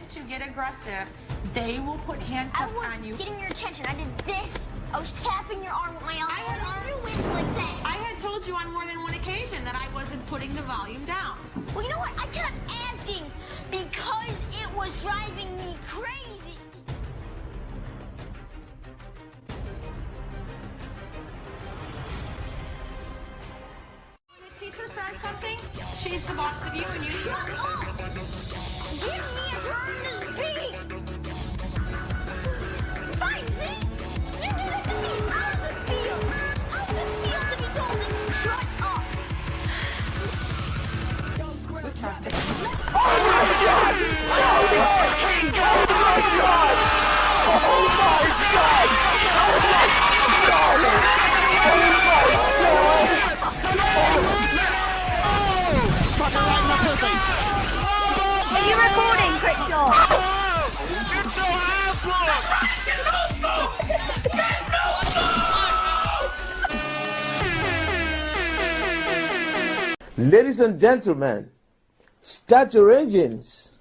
to get aggressive, they will put handcuffs on you. I was getting your attention. I did this. I was tapping your arm with my elbow. And you went like that. I had told you on more than one occasion that I wasn't putting the volume down. Well, you know what? I kept asking because it was driving me crazy. When the teacher says something, she's the boss of you and you Shut up! Give me a turn to speak! Fine, see? You do that to me! How's it feel? How's it feel to be told to shut up? Oh my God! Oh my God! Oh my God! Oh my God! Are you recording, Crickshaw? Get your ass whooped! Ladies and gentlemen, start your engines.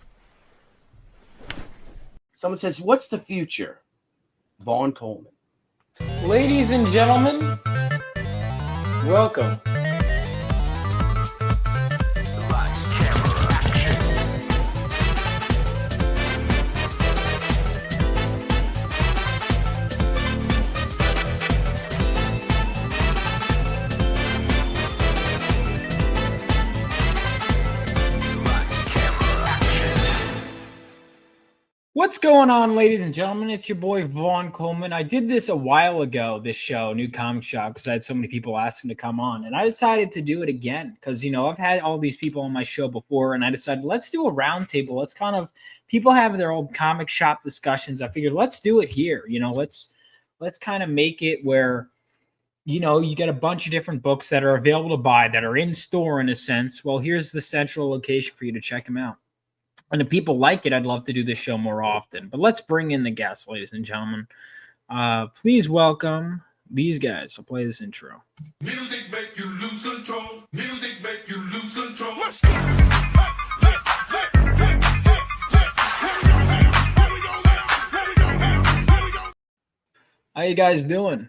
Someone says, what's the future? Vaughn Coleman. Ladies and gentlemen, welcome. What's going on, ladies and gentlemen? It's your boy Vaughn Coleman. I did this a while ago, this show, New Comic Shoppe, because I had so many people asking to come on. And I decided to do it again because, you know, I've had all these people on my show before, and I decided let's do a roundtable. Let's kind of, people have their old comic shop discussions. I figured let's do it here. You know, let's kind of make it where, you know, you get a bunch of different books that are available to buy, that are in store in a sense. Well, here's the central location for you to check them out. And if people like it, I'd love to do this show more often. But let's bring in the guests, ladies and gentlemen. Please welcome these guys. I'll play this intro. Music make you lose control. Music make you lose control. How you guys doing?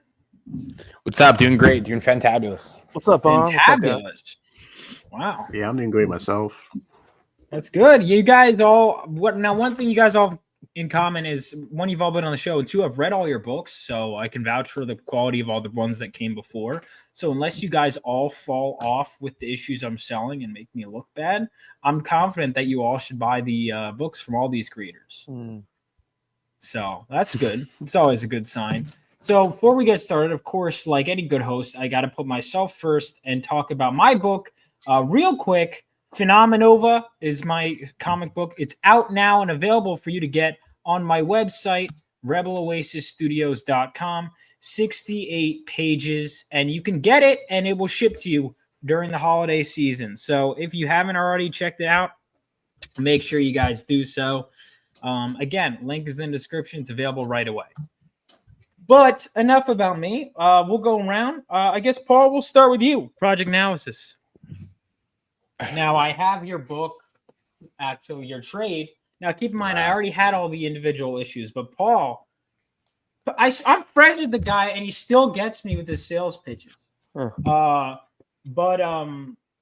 What's up? Doing great. Doing fantabulous. What's up, Vaughn? Fantabulous. Wow. Yeah, I'm doing great myself. That's good. You guys all one thing you guys all have in common is one, you've all been on the show, and two, I've read all your books, so I can vouch for the quality of all the ones that came before. So unless you guys all fall off with the issues I'm selling and make me look bad, I'm confident that you all should buy the books from all these creators. So that's good. It's always a good sign. So before we get started, of course, like any good host, I got to put myself first and talk about my book real quick. Phenomenova is my comic book. It's out now and available for you to get on my website, rebeloasisstudios.com. 68 pages, and you can get it, and it will ship to you during the holiday season. So if you haven't already checked it out, make sure you guys do so. Again, link is in the description. It's available right away. But enough about me. We'll go around. I guess, Paul, we'll start with you. Project Analysis. Now, I have your book, actually, your trade. Now, keep in mind, I already had all the individual issues, but Paul, I'm friends with the guy, and he still gets me with his sales pitches. I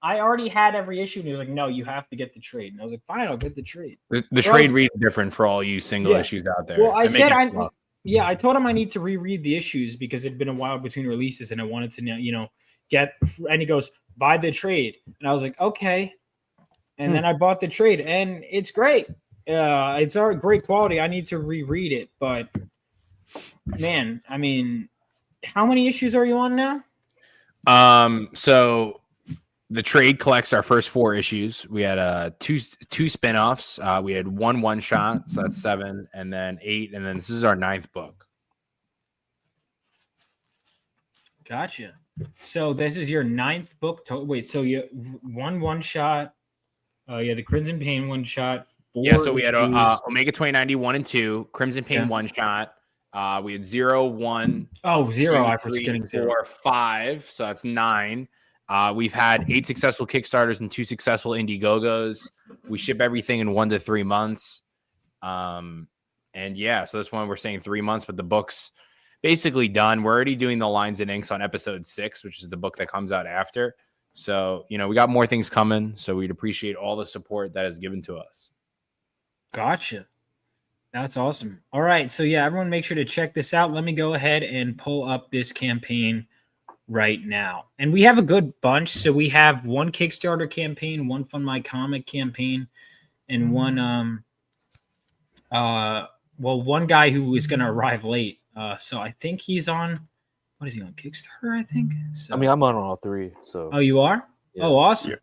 already had every issue, and he was like, no, you have to get the trade. And I was like, fine, I'll get the trade. The trade reads different for all you single issues out there. Well, I told him I need to reread the issues because it had been a while between releases, and I wanted to, you know, and he goes, buy the trade. And I was like, okay. And then I bought the trade, and it's great. It's already great quality. I need to reread it, but man, I mean, how many issues are you on now? So the trade collects our first 4 issues. We had two spinoffs. We had one shot, so that's 7, and then 8, and then this is our 9th book. Gotcha. So this is your 9th book. Wait, so you one shot. The Crimson Pain one shot. Yeah, so we had Omega 2090 1 and 2, Crimson Pain one shot. We had 0, 1. Oh, 0. 2, I was 3, getting 0. 4, 5. So that's 9. We've had 8 successful Kickstarters and 2 successful Indiegogos. We ship everything in 1 to 3 months. And yeah, so this one we're saying 3 months, but the book's basically done. We're already doing the lines and inks on episode 6, which is the book that comes out after. So, we got more things coming. So we'd appreciate all the support that is given to us. Gotcha. That's awesome. All right. So yeah, everyone make sure to check this out. Let me go ahead and pull up this campaign right now. And we have a good bunch. So we have one Kickstarter campaign, one Fund My Comic campaign, and one one guy who is going to arrive late. So I think he's on, what is he on, Kickstarter, I think? So, I mean, I'm on all 3. So. Oh, you are? Yeah. Oh, awesome. Yeah.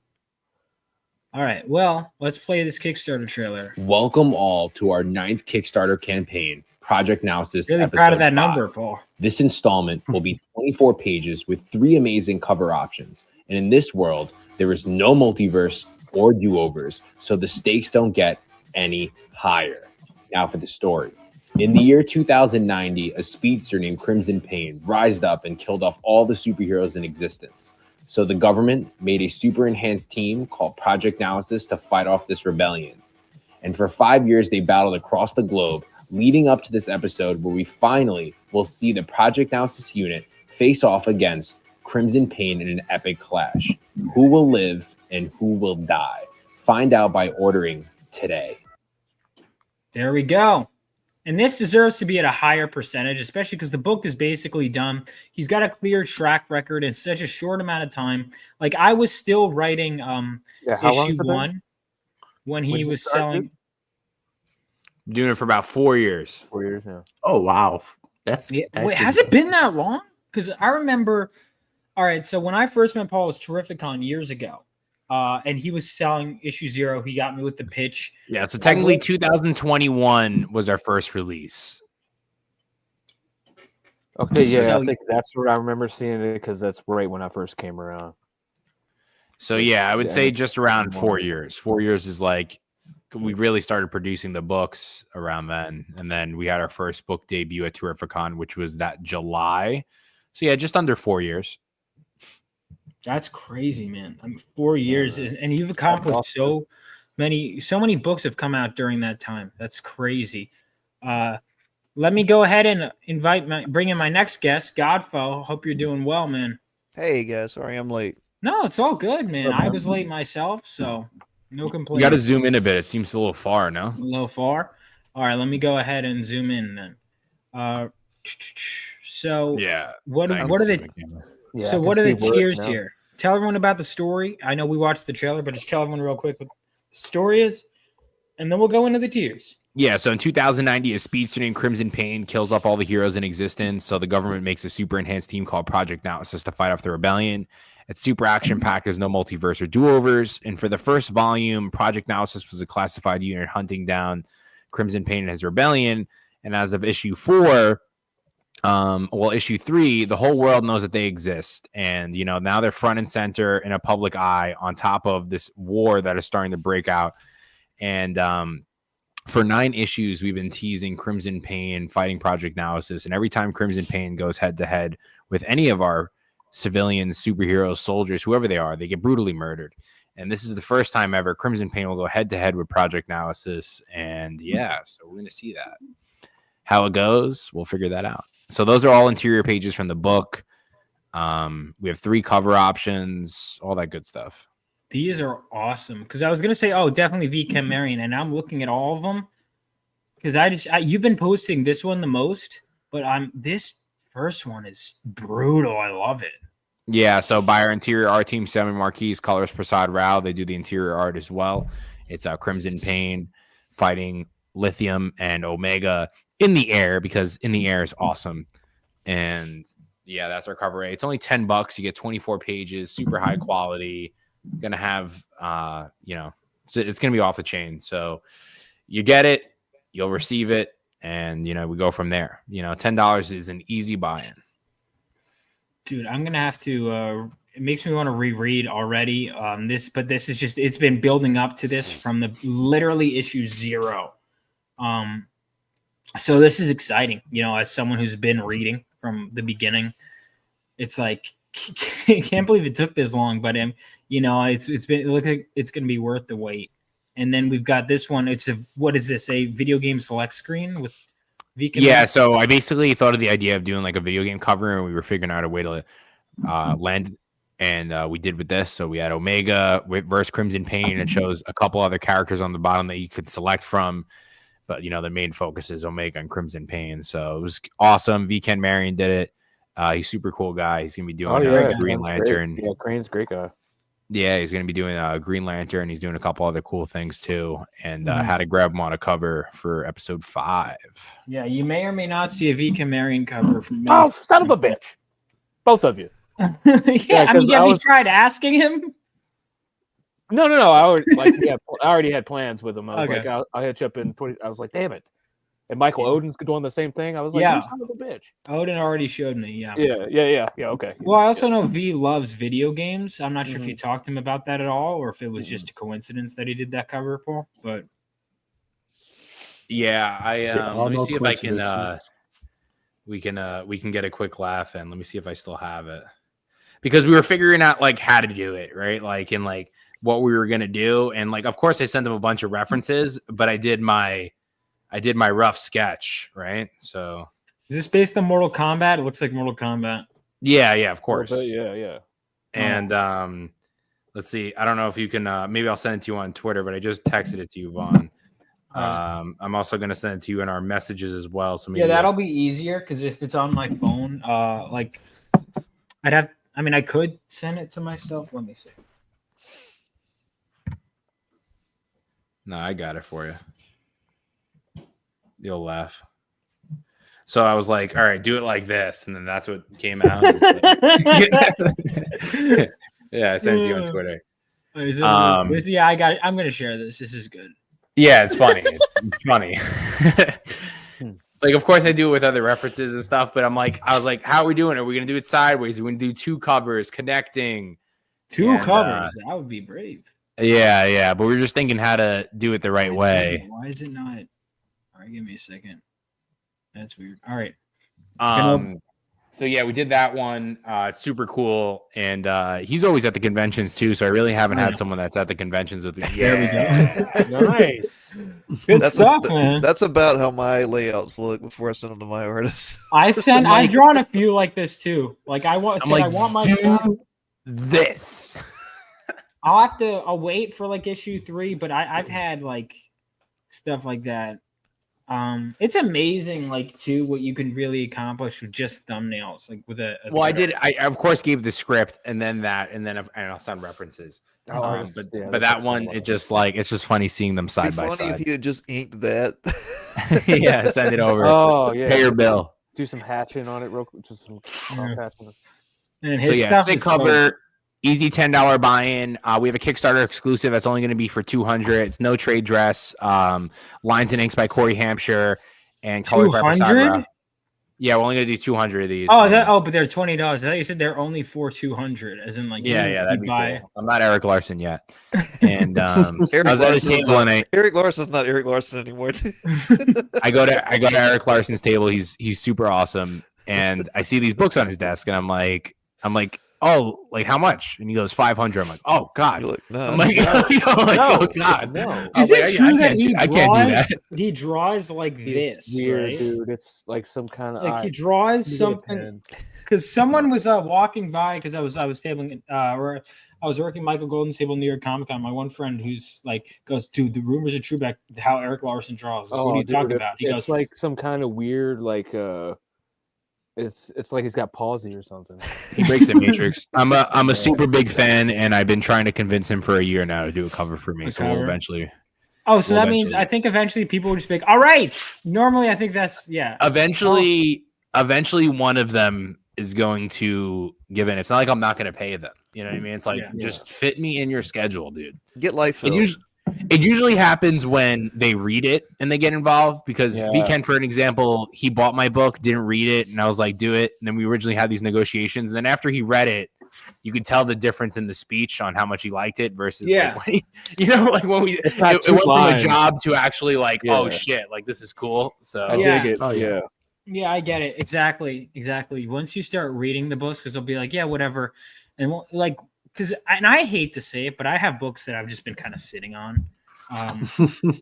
All right. Well, let's play this Kickstarter trailer. Welcome all to our 9th Kickstarter campaign, Project Analysis. Really episode proud of that 5. number, Paul. This installment will be 24 pages with 3 amazing cover options. And in this world, there is no multiverse or do-overs, so the stakes don't get any higher. Now for the story. In the year 2090, a speedster named Crimson Pain rised up and killed off all the superheroes in existence. So the government made a super enhanced team called Project Analysis to fight off this rebellion. And for 5 years, they battled across the globe, leading up to this episode where we finally will see the Project Analysis unit face off against Crimson Pain in an epic clash. Who will live and who will die? Find out by ordering today. There we go. And this deserves to be at a higher percentage, especially because the book is basically done. He's got a clear track record in such a short amount of time. Like I was still writing How long issue 1 when he was selling. Doing it for about 4 years. 4 years, yeah. Oh wow, that's Wait, has it been that long? Because I remember. All right, so when I first met Paul, it was Terrificon years ago. And he was selling issue 0. He got me with the pitch. Yeah, so technically 2021 was our first release. Okay, yeah, So- I think that's where I remember seeing it because that's right when I first came around. So yeah, I would Yeah, say it's just around 4 more. years. 4 years is like we really started producing the books around then, and then we had our first book debut at Terrificon, which was that July. So yeah, just under 4 years. That's crazy, man. I mean, 4 years, and you've accomplished so many books have come out during that time. That's crazy. Let me go ahead and bring in my next guest, Godfo. Hope you're doing well, man. Hey guys, sorry I'm late. No, it's all good, man. I was late myself, so no You complaints. got to zoom in a bit. It seems a little far, no? A little far. All right, let me go ahead and zoom in then. So Yeah. what I can are see the the camera. Yeah, so I what can are the see words tiers now. here? Tell everyone about the story. I know we watched the trailer, but just tell everyone real quick what the story is, and then we'll go into the tiers. Yeah, so in 2090, a speedster named Crimson Pain kills off all the heroes in existence. So the government makes a super enhanced team called Project Analysis to fight off the rebellion. It's super action packed. There's no multiverse or do-overs. And for the first volume, Project Analysis was a classified unit hunting down Crimson Pain and his rebellion. And as of issue 4, issue 3, the whole world knows that they exist. And, now they're front and center in a public eye on top of this war that is starting to break out. And for 9 issues, we've been teasing Crimson Pain fighting Project Analysis. And every time Crimson Pain goes head to head with any of our civilians, superheroes, soldiers, whoever they are, they get brutally murdered. And this is the first time ever Crimson Pain will go head to head with Project Analysis. And yeah, so we're going to see that. How it goes, we'll figure that out. So those are all interior pages from the book. We have 3 cover options, all that good stuff. These are awesome because I was gonna say, definitely V. Chem Marion, and I'm looking at all of them because you've been posting this one the most, but this first one is brutal. I love it. Yeah, so by our interior art team, Sammy Marquis, colors Prasad Rao, they do the interior art as well. It's Crimson Pain fighting Lithium and Omega in the air because in the air is awesome. And yeah, that's our cover A. It's only $10. You get 24 pages, super high quality. Gonna have it's gonna be off the chain. So you get it, you'll receive it, and we go from there. $10 is an easy buy-in. Dude, I'm gonna have to it makes me want to reread already. This is just it's been building up to this from the literally issue 0. So this is exciting, as someone who's been reading from the beginning. It's like I can't believe it took this long, but it's been look like it's gonna be worth the wait. And then we've got this one. It's what is this? A video game select screen with VK. Yeah, so I basically thought of the idea of doing like a video game cover, and we were figuring out a way to land, and we did with this. So we had Omega versus Crimson Pain. It shows a couple other characters on the bottom that you could select from, but the main focus is Omega and Crimson Pain. So it was awesome. VK Marion did it. He's a super cool guy. He's gonna be doing Green Lantern. Great. Yeah, Crane's a great guy. Yeah, he's going to be doing Green Lantern. He's doing a couple other cool things too, and had to grab him on a cover for episode 5. Yeah, you may or may not see a VK Marion cover from me. Oh, son of a bitch! Both of you. Yeah, I mean, have you tried asking him? No. I already had plans with him. I was like, I'll hitch up in 20. I was like, damn it. And Michael Odin's doing the same thing. I was like, you son of a bitch. Odin already showed me. Yeah. Okay. Well, I also know V loves video games. I'm not sure if you talked to him about that at all, or if it was just a coincidence that he did that cover, Paul. But yeah, let me see if I can. We can get a quick laugh, and let me see if I still have it, because we were figuring out like how to do it, right? Like in like what we were gonna do, and like of course I sent him a bunch of references, but I did my rough sketch, right? So is this based on Mortal Kombat? It looks like Mortal Kombat. Yeah, of course. Yeah. And let's see. I don't know if you can. Maybe I'll send it to you on Twitter, but I just texted it to you, Vaughn. I'm also going to send it to you in our messages as well. So maybe that'll be easier because if it's on my phone, like I could send it to myself. Let me see. No, I got it for you. You'll laugh. So I was like, all right, do it like this. And then that's what came out. Like, yeah, I sent it to you on Twitter. Yeah, I got it. I'm going to share this. This is good. Yeah, it's funny. It's funny. Like, of course, I do it with other references and stuff, but I was like, how are we doing? Are we going to do it sideways? Are we going to do 2 covers connecting? Two covers? That would be brave. Yeah. But we were just thinking how to do it the right way. Why is it not? All right, give me a second. That's weird. All right. So yeah, we did that one. It's super cool, and he's always at the conventions too. So I really haven't had someone that's at the conventions with me. Yeah. There we go. Nice. Good stuff, man. That's about how my layouts look before I send them to my artists. I've drawn a few like this too. Like I want my this. I'll wait for like issue 3, but I've had like stuff like that. It's amazing, like too, what you can really accomplish with just thumbnails, like with a well, I of course gave the script and then I'll send references. But that one, it's just funny seeing them side by side. Funny if you had just inked that. Yeah, send it over. Oh yeah, pay your bill. Do some hatching on it, real quick. Just some hatching. And his stuff sick is cover. Easy $10 buy-in. We have a Kickstarter exclusive that's only going to be for $200. It's no trade dress. Lines and inks by Corey Hampshire and color by Sagra. Yeah, we're only going to do 200 of these. But they're $20. I thought you said they're only for 200. As in, like, that'd be cool. I'm not Eric Larson yet, and Eric Larson's not Eric Larson anymore. I go to Eric Larson's table. He's super awesome, and I see these books on his desk, and I'm like. Oh, like how much? And he goes 500. I'm like, oh God. Like, no. I'm like, oh God. No. Is it true that I can't do that. He draws like this, weird, right? dude. It's like some kind of like he draws something. Because someone was walking by because I was tabling or I was working Michael Golden's table New York Comic Con. My one friend who's like goes, dude, the rumors are true about how Eric Larson draws. What are you talking about? He goes like some kind of weird like It's like he's got palsy or something. He breaks the matrix. I'm a super big fan, and I've been trying to convince him for a year now to do a cover for me. So we'll eventually. Oh, so that means I think eventually people will just be like, all right. Normally, I think that's Eventually, one of them is going to give in. It's not like I'm not going to pay them. You know what I mean? It's like just fit me in your schedule, dude. Get life. It usually happens when they read it and they get involved because Vken, for an example, he bought my book, didn't read it, and I was like, do it. And then we originally had these negotiations. And then after he read it, you could tell the difference in the speech on how much he liked it versus like when we it went from a job to actually like, oh shit, like this is cool. So I dig it. Oh yeah, I get it. Exactly. Once you start reading the books, because they'll be like, yeah, whatever. And like, and I hate to say it, but I have books that I've just been kind of sitting on.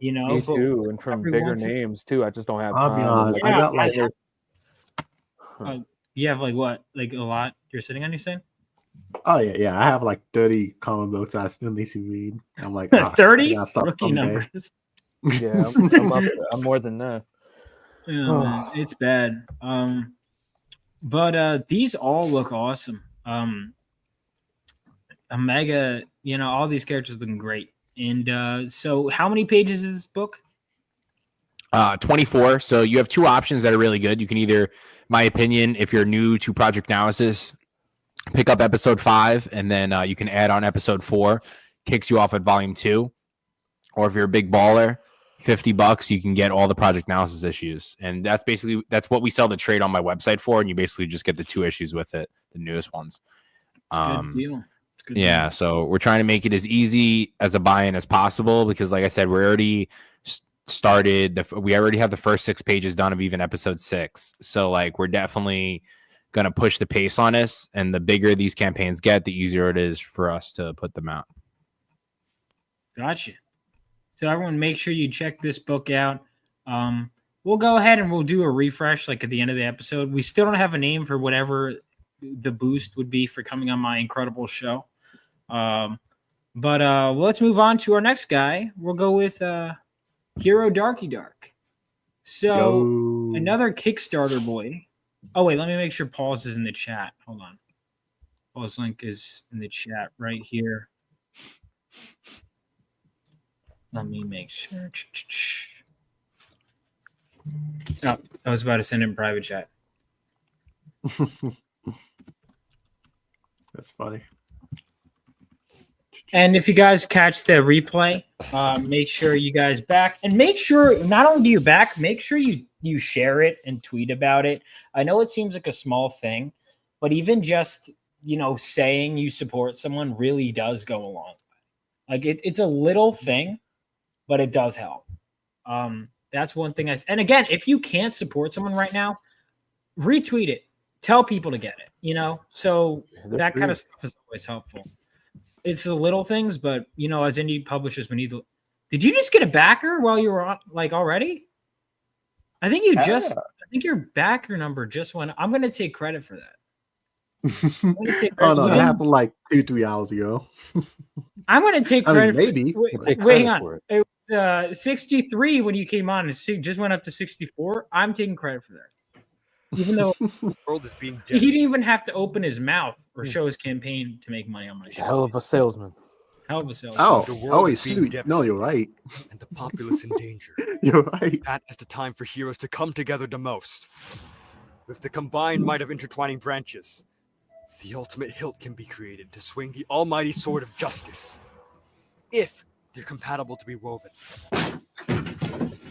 You know, Me but too, and from every bigger once in- names too. I just don't have I'll be time. honest. I got like you have like what? Like a lot you're sitting on, you saying? oh yeah. I have like 30 comic books I still need to read. I'm like I 30 gotta stop rookie someday. numbers. Yeah, I'm more than that. Yeah, man, it's bad. But these all look awesome. Omega, you know, all these characters looking great. And so how many pages is this book? 24. So you have two options that are really good. You can either, my opinion, if you're new to Project Analysis, pick up episode 5, and then you can add on episode 4, kicks you off at volume 2. Or if you're a big baller, $50, you can get all the Project Analysis issues. And that's what we sell the trade on my website for. And you basically just get the 2 issues with it, the newest ones. It's a good deal. Yeah, so we're trying to make it as easy as a buy-in as possible because, like I said, we already started. We already have the first 6 pages done of even episode 6. So, like, we're definitely going to push the pace on us. And the bigger these campaigns get, the easier it is for us to put them out. Gotcha. So everyone, make sure you check this book out. We'll go ahead and we'll do a refresh, like at the end of the episode. We still don't have a name for whatever the boost would be for coming on my incredible show. But let's move on to our next guy. We'll go with Hero Darky Dark. So another Kickstarter boy. Oh wait, let me make sure Paul's is in the chat. Hold on. Paul's link is in the chat right here. Let me make sure. Oh, I was about to send him private chat. That's funny. And if you guys catch the replay, make sure you guys back, and make sure not only do you back, make sure you share it and tweet about it. I know it seems like a small thing, but even just, you know, saying you support someone really does go a long way. Like it's a little thing, but it does help. That's one thing. And again, if you can't support someone right now, retweet it. Tell people to get it, you know? So that kind of stuff is always helpful. It's the little things, but, you know, as indie publishers, we need to... Did you just get a backer while you were on, like, already? I think your backer number just went... I'm going to take credit for that. Oh, no, that happened like 2-3 hours ago. I'm going to take credit. Maybe. Wait, hang on. It was 63 when you came on. It just went up to 64. I'm taking credit for that. Even though the world is being he didn't even have to open his mouth or show his campaign to make money on my show. Hell of a salesman. Hell of a salesman. No, you're right. And the populace in danger. You're right. That is the time for heroes to come together the most. With the combined might of intertwining branches, the ultimate hilt can be created to swing the almighty sword of justice. If they're compatible to be woven.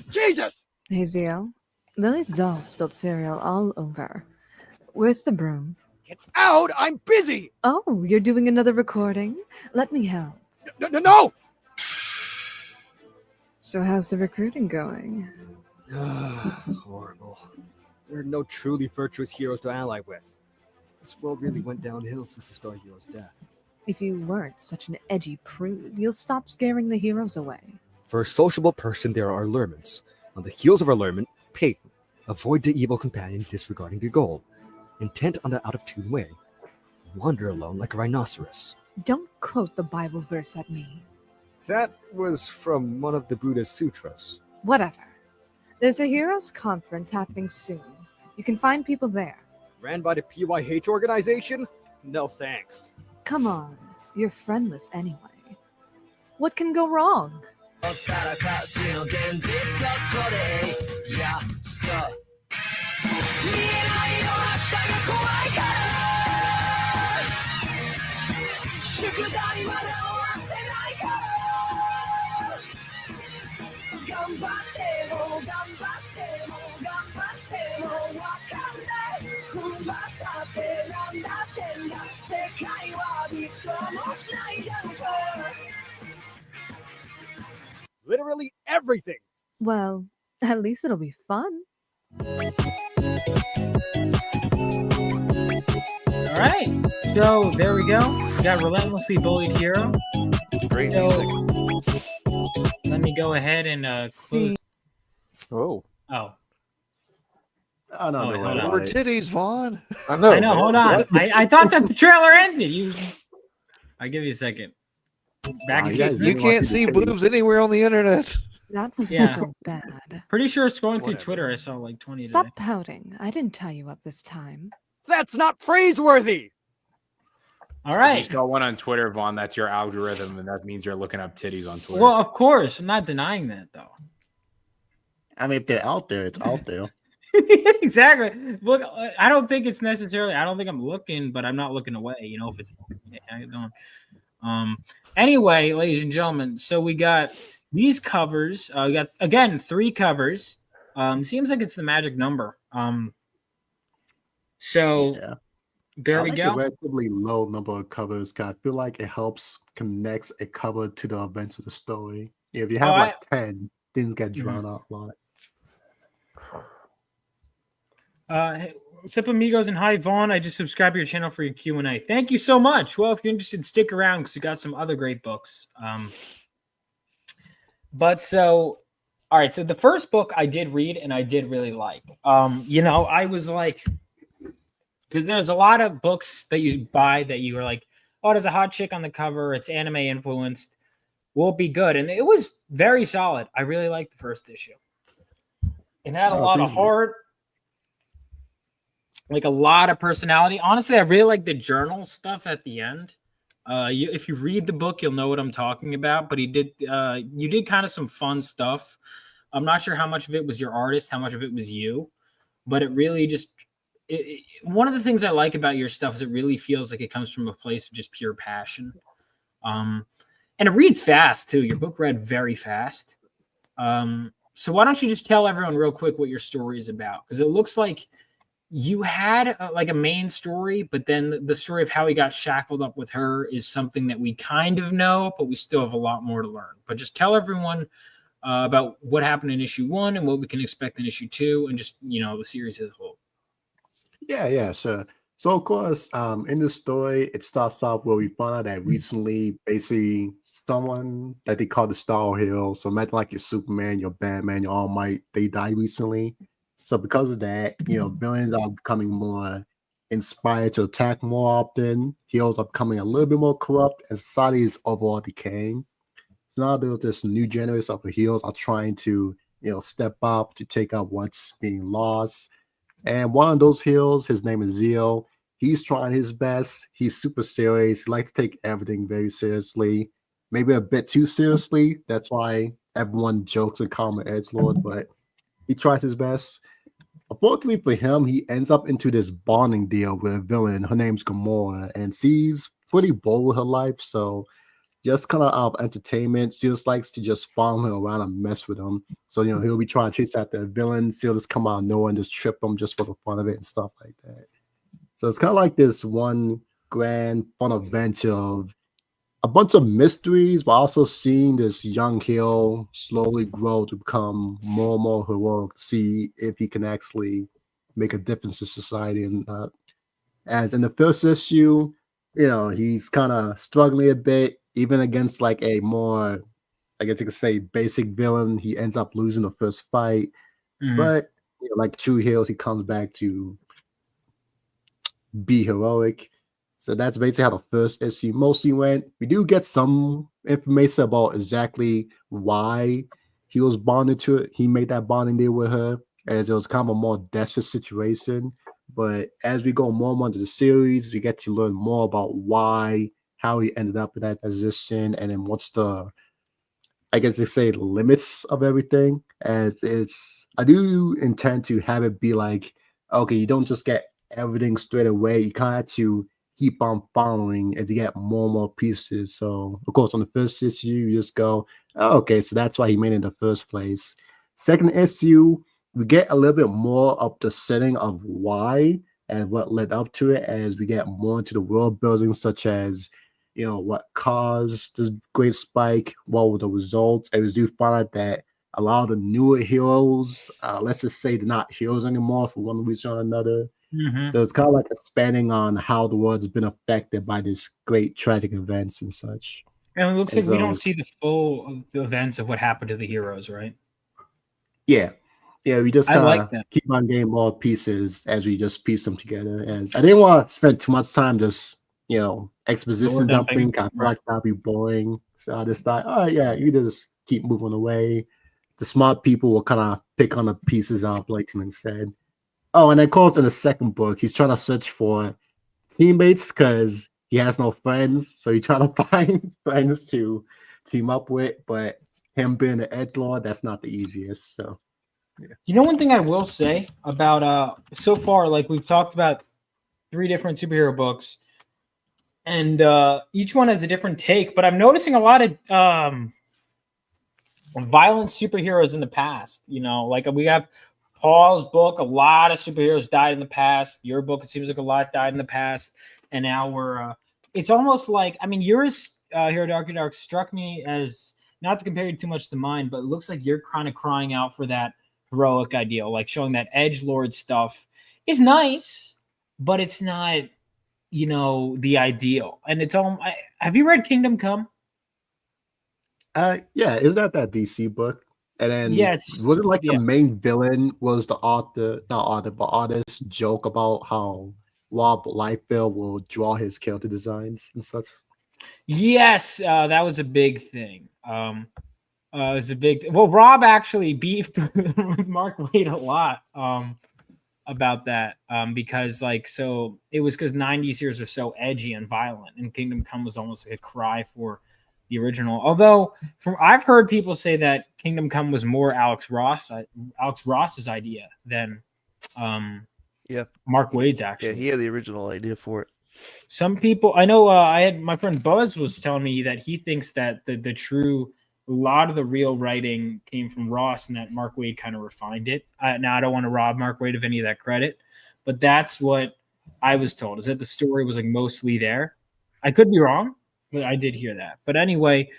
Jesus! Hey, Zio. Lily's doll spilled cereal all over. Where's the broom? Get out! I'm busy! Oh, you're doing another recording? Let me help. No! So how's the recruiting going? Horrible. There are no truly virtuous heroes to ally with. This world really went downhill since the Star Hero's death. If you weren't such an edgy prude, you'll stop scaring the heroes away. For a sociable person, there are allurements. On the heels of allurement, Peyton. Avoid the evil companion disregarding your goal. Intent on the out-of-tune way. Wander alone like a rhinoceros. Don't quote the Bible verse at me. That was from one of the Buddha's sutras. Whatever. There's a heroes conference happening soon. You can find people there. Ran by the PYH organization? No thanks. Come on. You're friendless anyway. What can go wrong? Literally everything. Well, at least it'll be fun. All right. So there we go. We got Relentlessly Bullied Hero. Great so, music. Let me go ahead and close. Oh. Oh. Oh no, Oh, wait, don't hold worry on. about More it. titties, Vaughn. I know. I know. Hold on. I thought the trailer ended. I'll give you a second. Back in case You can't see boobs anywhere on the internet. That was Yeah. so bad. Pretty sure it's going through Whatever. Twitter. I saw like 20 Stop today. pouting. I didn't tie you up this time. That's not praiseworthy. All If you right. saw one on Twitter, Vaughn, that's your algorithm, and that means you're looking up titties on Twitter. Well, of course. I'm not denying that, though. I mean, if they're out there, it's out there. Exactly. Look, I don't think it's necessarily. I don't think I'm looking, but I'm not looking away. If it's how you doing? Anyway, ladies and gentlemen, so we got these covers. We got again 3 covers. Seems like it's the magic number. So Yeah. there I we like go. a relatively low number of covers because I feel like it helps connects a cover to the events of the story. If you have like 10, things get drawn out a lot. Hey, what's up, amigos, and hi, Vaughn. I just subscribed to your channel for your Q&A. Thank you so much. Well, if you're interested, stick around because we got some other great books. But so, all right. So the first book I did read and I did really like. I was like, because there's a lot of books that you buy that you are like, oh, there's a hot chick on the cover. It's anime influenced. Will it be good? And it was very solid. I really liked the first issue. It had a lot of heart. Like a lot of personality. Honestly, I really like the journal stuff at the end. If you read the book, you'll know what I'm talking about. But you did kind of some fun stuff. I'm not sure how much of it was your artist, how much of it was you, but it really just. One of the things I like about your stuff is it really feels like it comes from a place of just pure passion. And it reads fast too. Your book read very fast. So why don't you just tell everyone real quick what your story is about? Because it looks like you had like a main story, but then the story of how he got shackled up with her is something that we kind of know, but we still have a lot more to learn. But just tell everyone about what happened in issue 1 and what we can expect in issue 2 and just, the series as a whole. Yeah, sure. So of course, in the story, it starts off where we find out that recently, basically, someone that they call the Star Hero. So imagine like your Superman, your Batman, your All Might, they died recently. So because of that, villains are becoming more inspired to attack more often. Heroes are becoming a little bit more corrupt, and society is overall decaying. So now there's this new generation of heroes are trying to, step up to take up what's being lost. And one of those heroes, his name is Zio. He's trying his best. He's super serious. He likes to take everything very seriously, maybe a bit too seriously. That's why everyone jokes and call him an edgelord, but he tries his best. Unfortunately for him, he ends up into this bonding deal with a villain. Her name's Gamora, and she's pretty bold with her life. So just kind of out of entertainment, she just likes to just follow him around and mess with him. So, he'll be trying to chase after a villain. She'll just come out of nowhere and just trip him just for the fun of it and stuff like that. So it's kind of like this one grand fun adventure of a bunch of mysteries, but also seeing this young hero slowly grow to become more and more heroic, to see if he can actually make a difference in society. And as in the first issue, he's kind of struggling a bit, even against like a more, I guess you could say, basic villain. He ends up losing the first fight. Mm-hmm. But like true heroes, he comes back to be heroic. So that's basically how the first issue mostly went. We do get some information about exactly why he was bonded to it. He made that bonding deal with her, as it was kind of a more desperate situation. But as we go more and more into the series, we get to learn more about how he ended up in that position, and then what's the, I guess they say, the limits of everything. I do intend to have it be like, okay, you don't just get everything straight away. You kind of have to keep on following as you get more and more pieces. So, of course, on the first issue, you just go, oh, okay, so that's why he made it in the first place. Second issue, we get a little bit more of the setting of why and what led up to it as we get more into the world building, such as, what caused this great spike, what were the results. And we do find out that a lot of the newer heroes, let's just say they're not heroes anymore for one reason or another. Mm-hmm. So it's kind of like expanding on how the world's been affected by this great tragic events and such. And it looks And like we so, don't see the full events of what happened to the heroes, right? yeah. Yeah, we just I kind like of that. keep on getting more pieces as we just piece them together. As I didn't want to spend too much time just, Lore exposition dumping. dumping. I feel Right. like that'd be boring. So I just thought, oh yeah, you just keep moving away. The smart people will kind of pick on the pieces out, like Tim said. Oh, and of course, in the second book, he's trying to search for teammates because he has no friends. So he's trying to find friends to team up with. But him being an edgelord, that's not the easiest. So. You know, one thing I will say about so far, like we've talked about 3 different superhero books, and each one has a different take. But I'm noticing a lot of violent superheroes in the past. You know, like we have Paul's book, a lot of superheroes died in the past. Your book, it seems like a lot died in the past, and now we're. It's almost like, I mean, yours, Hero Dark, struck me as, not to compare you too much to mine, but it looks like you're kind of crying out for that heroic ideal, like showing that edgelord stuff is nice, but it's not, the ideal. And it's all. Have you read Kingdom Come? Yeah, isn't that DC book? And then it's was it like the main villain was the author, not author, but artist joke about how Rob Liefeld will draw his character designs and such? Yes, that was a big thing. It was a big. Well, Rob actually beefed with Mark Waid a lot about that because, it was because 90s heroes are so edgy and violent, and Kingdom Come was almost like a cry for the original. Although, I've heard people say that Kingdom Come was more Alex Ross's idea than Mark Waid's actually. Yeah, he had the original idea for it. Some people, I know, I had my friend Buzz was telling me that he thinks that the true, a lot of the real writing came from Ross and that Mark Waid kind of refined it. Now, I don't want to rob Mark Waid of any of that credit, but that's what I was told, is that the story was like mostly there. I could be wrong, but I did hear that. But anyway,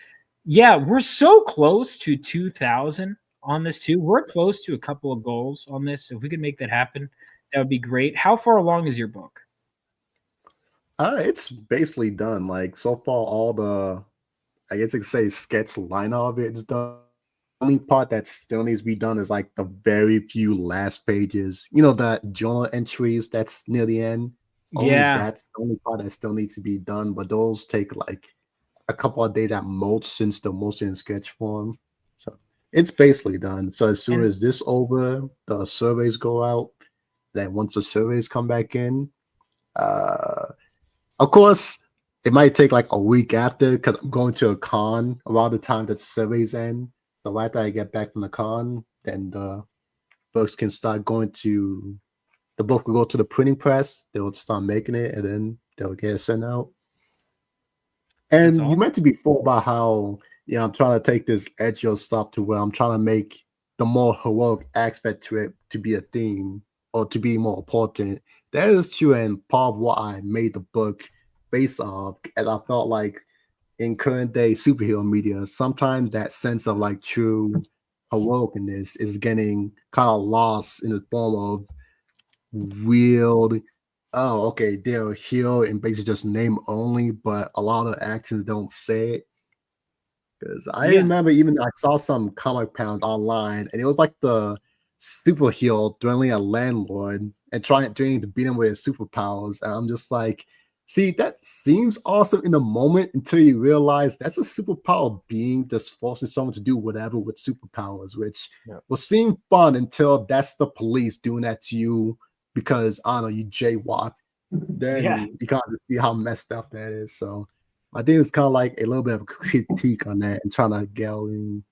yeah, we're so close to 2,000 on this too. We're close to a couple of goals on this. If we could make that happen, that would be great. How far along is your book? It's basically done. Like so far, all the, I guess you could say, sketch line of it is done. The only part that still needs to be done is like the very few last pages. The journal entries that's near the end. That's the only part that still needs to be done. But those take like a couple of days at most, since they're mostly in sketch form. So it's basically done. So as soon as this over, the surveys go out. Then once the surveys come back in, of course, it might take like a week after because I'm going to a con around the time that the surveys end. So after I get back from the con, then the books can start going to, the book will go to the printing press. They'll start making it, and then they'll get it sent out. And you mentioned before about how, I'm trying to take this edgy stuff to where I'm trying to make the more heroic aspect to it to be a theme or to be more important. That is true, and part of what I made the book based off, as I felt like in current day superhero media, sometimes that sense of like true heroicness is getting kind of lost in the form of real, oh, okay, they're a hero and basically just name only, but a lot of actions don't say it. Because I remember even I saw some comic pounds online, and it was like the superhero threatening a landlord and trying to beat him with his superpowers. And I'm just like, see, that seems awesome in the moment until you realize that's a superpower being just forcing someone to do whatever with superpowers, which will seem fun until that's the police doing that to you because, I don't know, you jaywalk. Then you kind of see how messed up that is. So I think it's kind of like a little bit of a critique on that and trying to go in.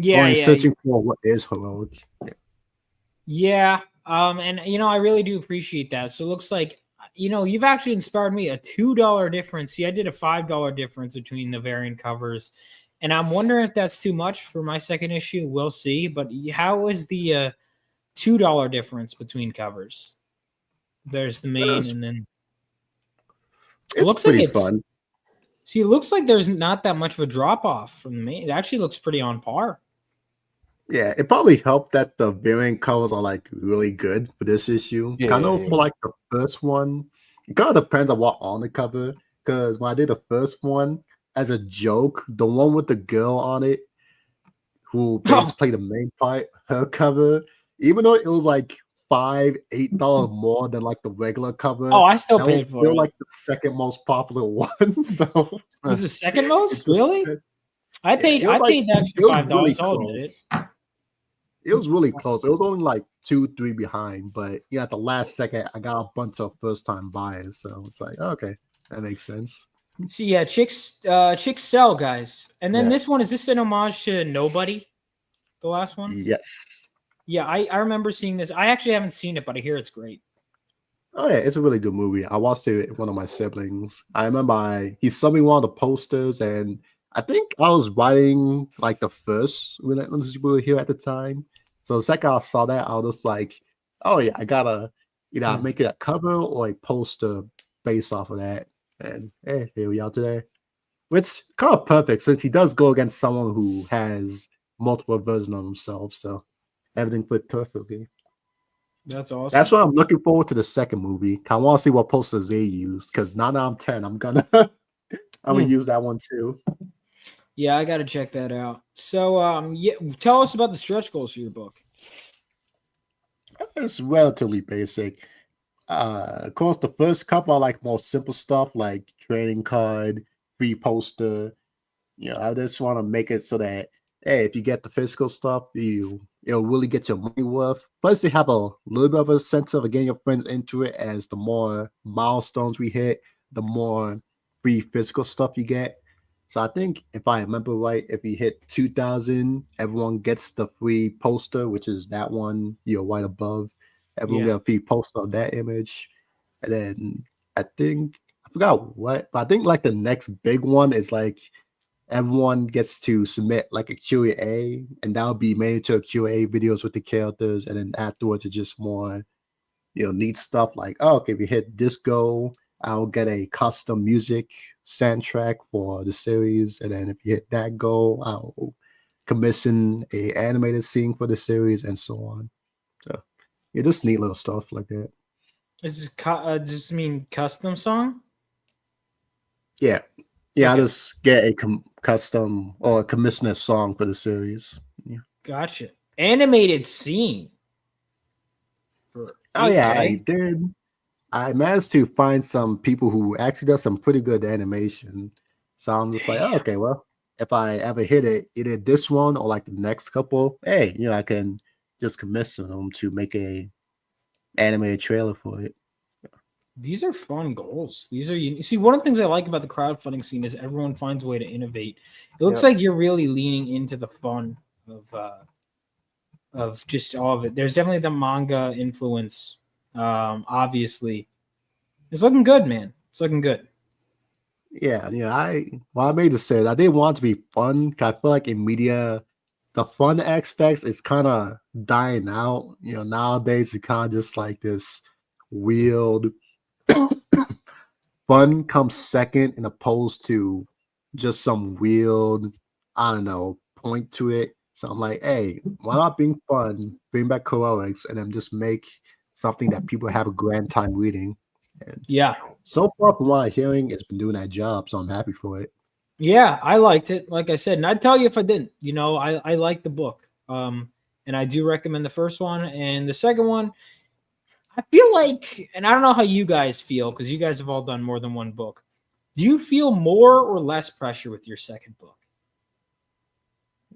Searching for what is heroic. And I really do appreciate that. So it looks like, you've actually inspired me. A $2 difference. See, I did a $5 difference between the variant covers, and I'm wondering if that's too much for my second issue. We'll see. But how is the $2 difference between covers? There's the main, and then it looks like it's fun. See, it looks like there's not that much of a drop off from the main. It actually looks pretty on par. Yeah, it probably helped that the variant covers are like really good for this issue. For like the first one, it kind of depends on what on the cover. Because when I did the first one, as a joke, the one with the girl on it, who basically played the main part, her cover, even though it was like $5-8 more than like the regular cover. Oh, I still that paid was for still it. like the second most popular one. So Was the second most? Really? I paid it was I paid the extra $5. really I'll admit it. It was really close. It was only like 2-3 behind, but yeah, at the last second, I got a bunch of first time buyers. So it's like, okay, that makes sense. So yeah, chicks sell, guys. And then Yeah. this one, is this an homage to Nobody? The last one? Yes. Yeah, I remember seeing this. I actually haven't seen it, but I hear it's great. Oh yeah, it's a really good movie. I watched it with one of my siblings. I remember he sent me one of the posters, and I think I was writing like the first Relentless we were here at the time. So the second I saw that, I was just like, oh yeah, I gotta make it a cover or a poster based off of that. And hey, here we are today. Which kind of perfect since he does go against someone who has multiple versions of himself, so everything fit perfectly. That's awesome. That's why I'm looking forward to the second movie. I want to see what posters they use because now that I'm 10, I'm gonna use that one too. Yeah, I gotta check that out. So yeah, tell us about the stretch goals for your book. It's relatively basic. Of course, the first couple are like more simple stuff like trading card, free poster. I just want to make it so that hey, if you get the physical stuff, it'll really get your money worth. Plus, they have a little bit of a sense of getting your friends into it. As the more milestones we hit, the more free physical stuff you get. So I think if I remember right, if we hit 2,000, everyone gets the free poster, which is that one right above. Everyone get a free poster of that image. And then I forgot what, but I think like the next big one is like everyone gets to submit like a Q&A, and that'll be made into a Q&A videos with the characters. And then afterwards, it's just more, neat stuff like, oh, okay, if you hit this goal, I'll get a custom music soundtrack for the series. And then if you hit that goal, I'll commission a animated scene for the series and so on. So yeah, just neat little stuff like that. Is this just mean custom song? Yeah. Yeah, okay. I just get a custom or commission a song for the series. Yeah. Gotcha. Animated scene. Oh yeah, I did. I managed to find some people who actually does some pretty good animation. So I'm just like, oh, okay, well, if I ever hit it, either this one or like the next couple, hey, I can just commission them to make a animated trailer for it. These are fun goals. These are see, one of the things I like about the crowdfunding scene is everyone finds a way to innovate. It looks like you're really leaning into the fun of just all of it. There's definitely the manga influence. Obviously, it's looking good, man. It's looking good. Yeah, I made this say I didn't want it to be fun. I feel like in media, the fun aspects is kind of dying out. Nowadays it's kind of just like this weird fun comes second, in opposed to just some weird, I don't know, point to it. So I'm like, hey, why not being fun? Bring back heroics, and then just make something that people have a grand time reading. And yeah, so far from what I'm hearing, it's been doing that job, so I'm happy for it. Yeah, I liked it. Like I said, and I'd tell you if I didn't. I like the book, and I do recommend the first one and the second one. I feel like, and I don't know how you guys feel because you guys have all done more than one book. Do you feel more or less pressure with your second book?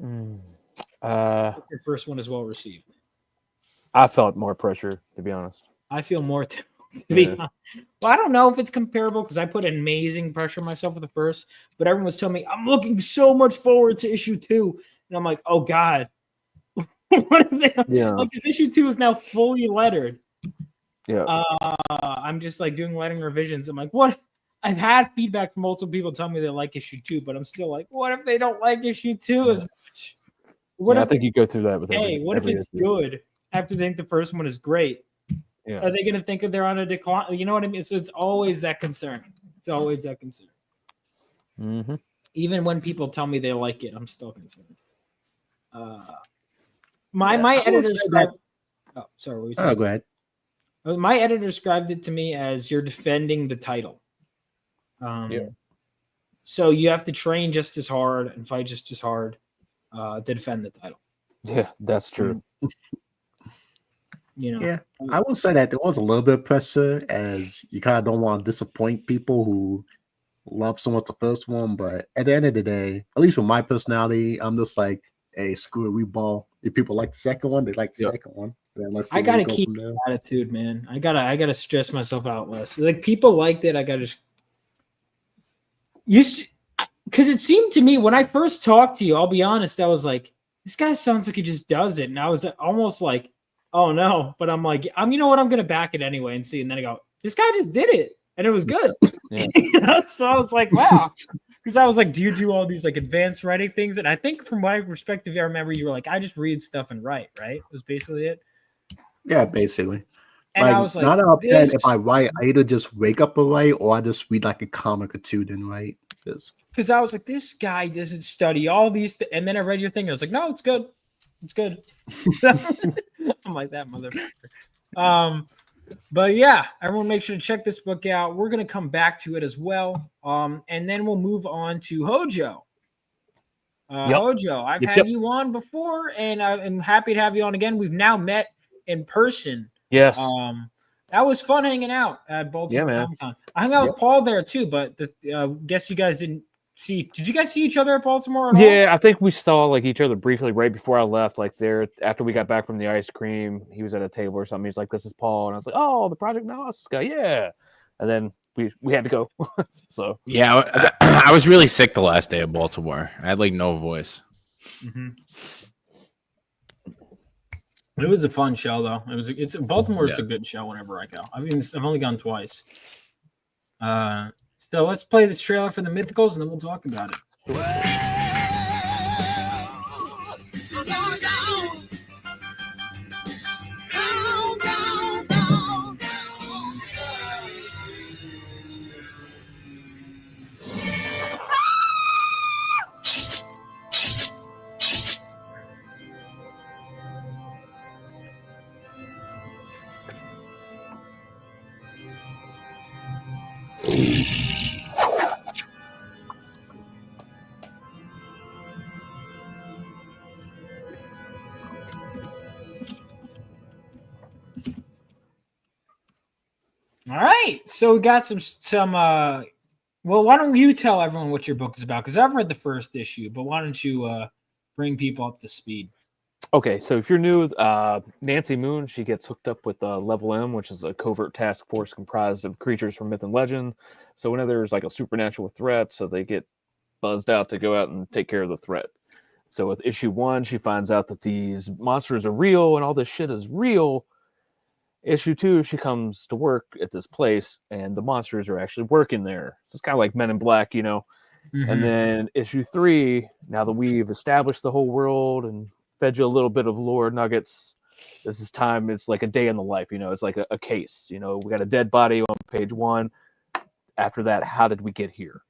Your first one is well received. I felt more pressure, to be honest. I feel more too. Well, I don't know if it's comparable because I put amazing pressure on myself with the first, but everyone was telling me I'm looking so much forward to issue 2, and I'm like, oh god, what if they? Like, this issue 2 is now fully lettered. Yeah, I'm just like doing lettering revisions. I'm like, what? I've had feedback from multiple people telling me they like issue 2, but I'm still like, what if they don't like issue 2 as much? What if, I think you go through that with what if it's good after they think the first one is great? Yeah. Are they going to think that they're on a decline? You know what I mean? So it's always that concern. It's always that concern. Mm-hmm. Even when people tell me they like it, I'm still concerned. My editor described. Oh, sorry. What were you saying? Go ahead. My editor described it to me as you're defending the title. So you have to train just as hard and fight just as hard to defend the title. Yeah, that's true. You know, Yeah, I will say that there was a little bit of pressure, as you kind of don't want to disappoint people who love so much the first one. But at the end of the day, at least with my personality, I'm just like, hey, screw it, we ball. If people like the second one, they like the second one. Then let's see I gotta where we go keep from there. attitude, man. I gotta stress myself out less. Like people liked it. I gotta just because it seemed to me when I first talked to you, I'll be honest, I was like, this guy sounds like he just does it. And I was almost like, oh no, but I'm like, you know what? I'm gonna back it anyway and see. And then I go, this guy just did it, and it was good. Yeah. You know? So I was like, wow. Because I was like, do you do all these like advanced writing things? And I think from my perspective, I remember you were like, I just read stuff and write, right? It was basically it. Yeah, basically. And I was like, 9 out of 10, if I write, I either just wake up and write, or I just read like a comic or two, then write. Because I was like, this guy doesn't study all these, and then I read your thing, and I was like, no, it's good, it's good. I'm like that motherfucker. But yeah, everyone, make sure to check this book out. We're gonna come back to it as well, and then we'll move on to Hojo. Hojo, I've had you on before, and I'm happy to have you on again. We've now met in person. Yes. That was fun hanging out at Baltimore Comic Con. I hung out with Paul there too, but guess you guys didn't see. Did you guys see each other at Baltimore at all? Yeah, I think we saw like each other briefly right before I left. Like there, after we got back from the ice cream, he was at a table or something. He's like, "This is Paul," and I was like, "Oh, the Project Analysis guy, yeah." And then we had to go. So yeah, I was really sick the last day of Baltimore. I had like no voice. Mm-hmm. It was a fun show, though. It's Baltimore's a good show whenever I go. I've only gone twice. So let's play this trailer for the Mythicals, and then we'll talk about it. All right, so we got some. Well, why don't you tell everyone what your book is about? Because I've read the first issue, but why don't you bring people up to speed? Okay, so if you're new, Nancy Moon, she gets hooked up with Level M, which is a covert task force comprised of creatures from myth and legend. So whenever there's like a supernatural threat, so they get buzzed out to go out and take care of the threat. So with issue 1, she finds out that these monsters are real and all this shit is real. Issue 2, she comes to work at this place and the monsters are actually working there. So it's kind of like Men in Black, you know. Mm-hmm. And then issue 3, now that we've established the whole world and fed you a little bit of lore nuggets, this is time. It's like a day in the life, you know. It's like a case, you know. We got a dead body on page 1. After that, how did we get here?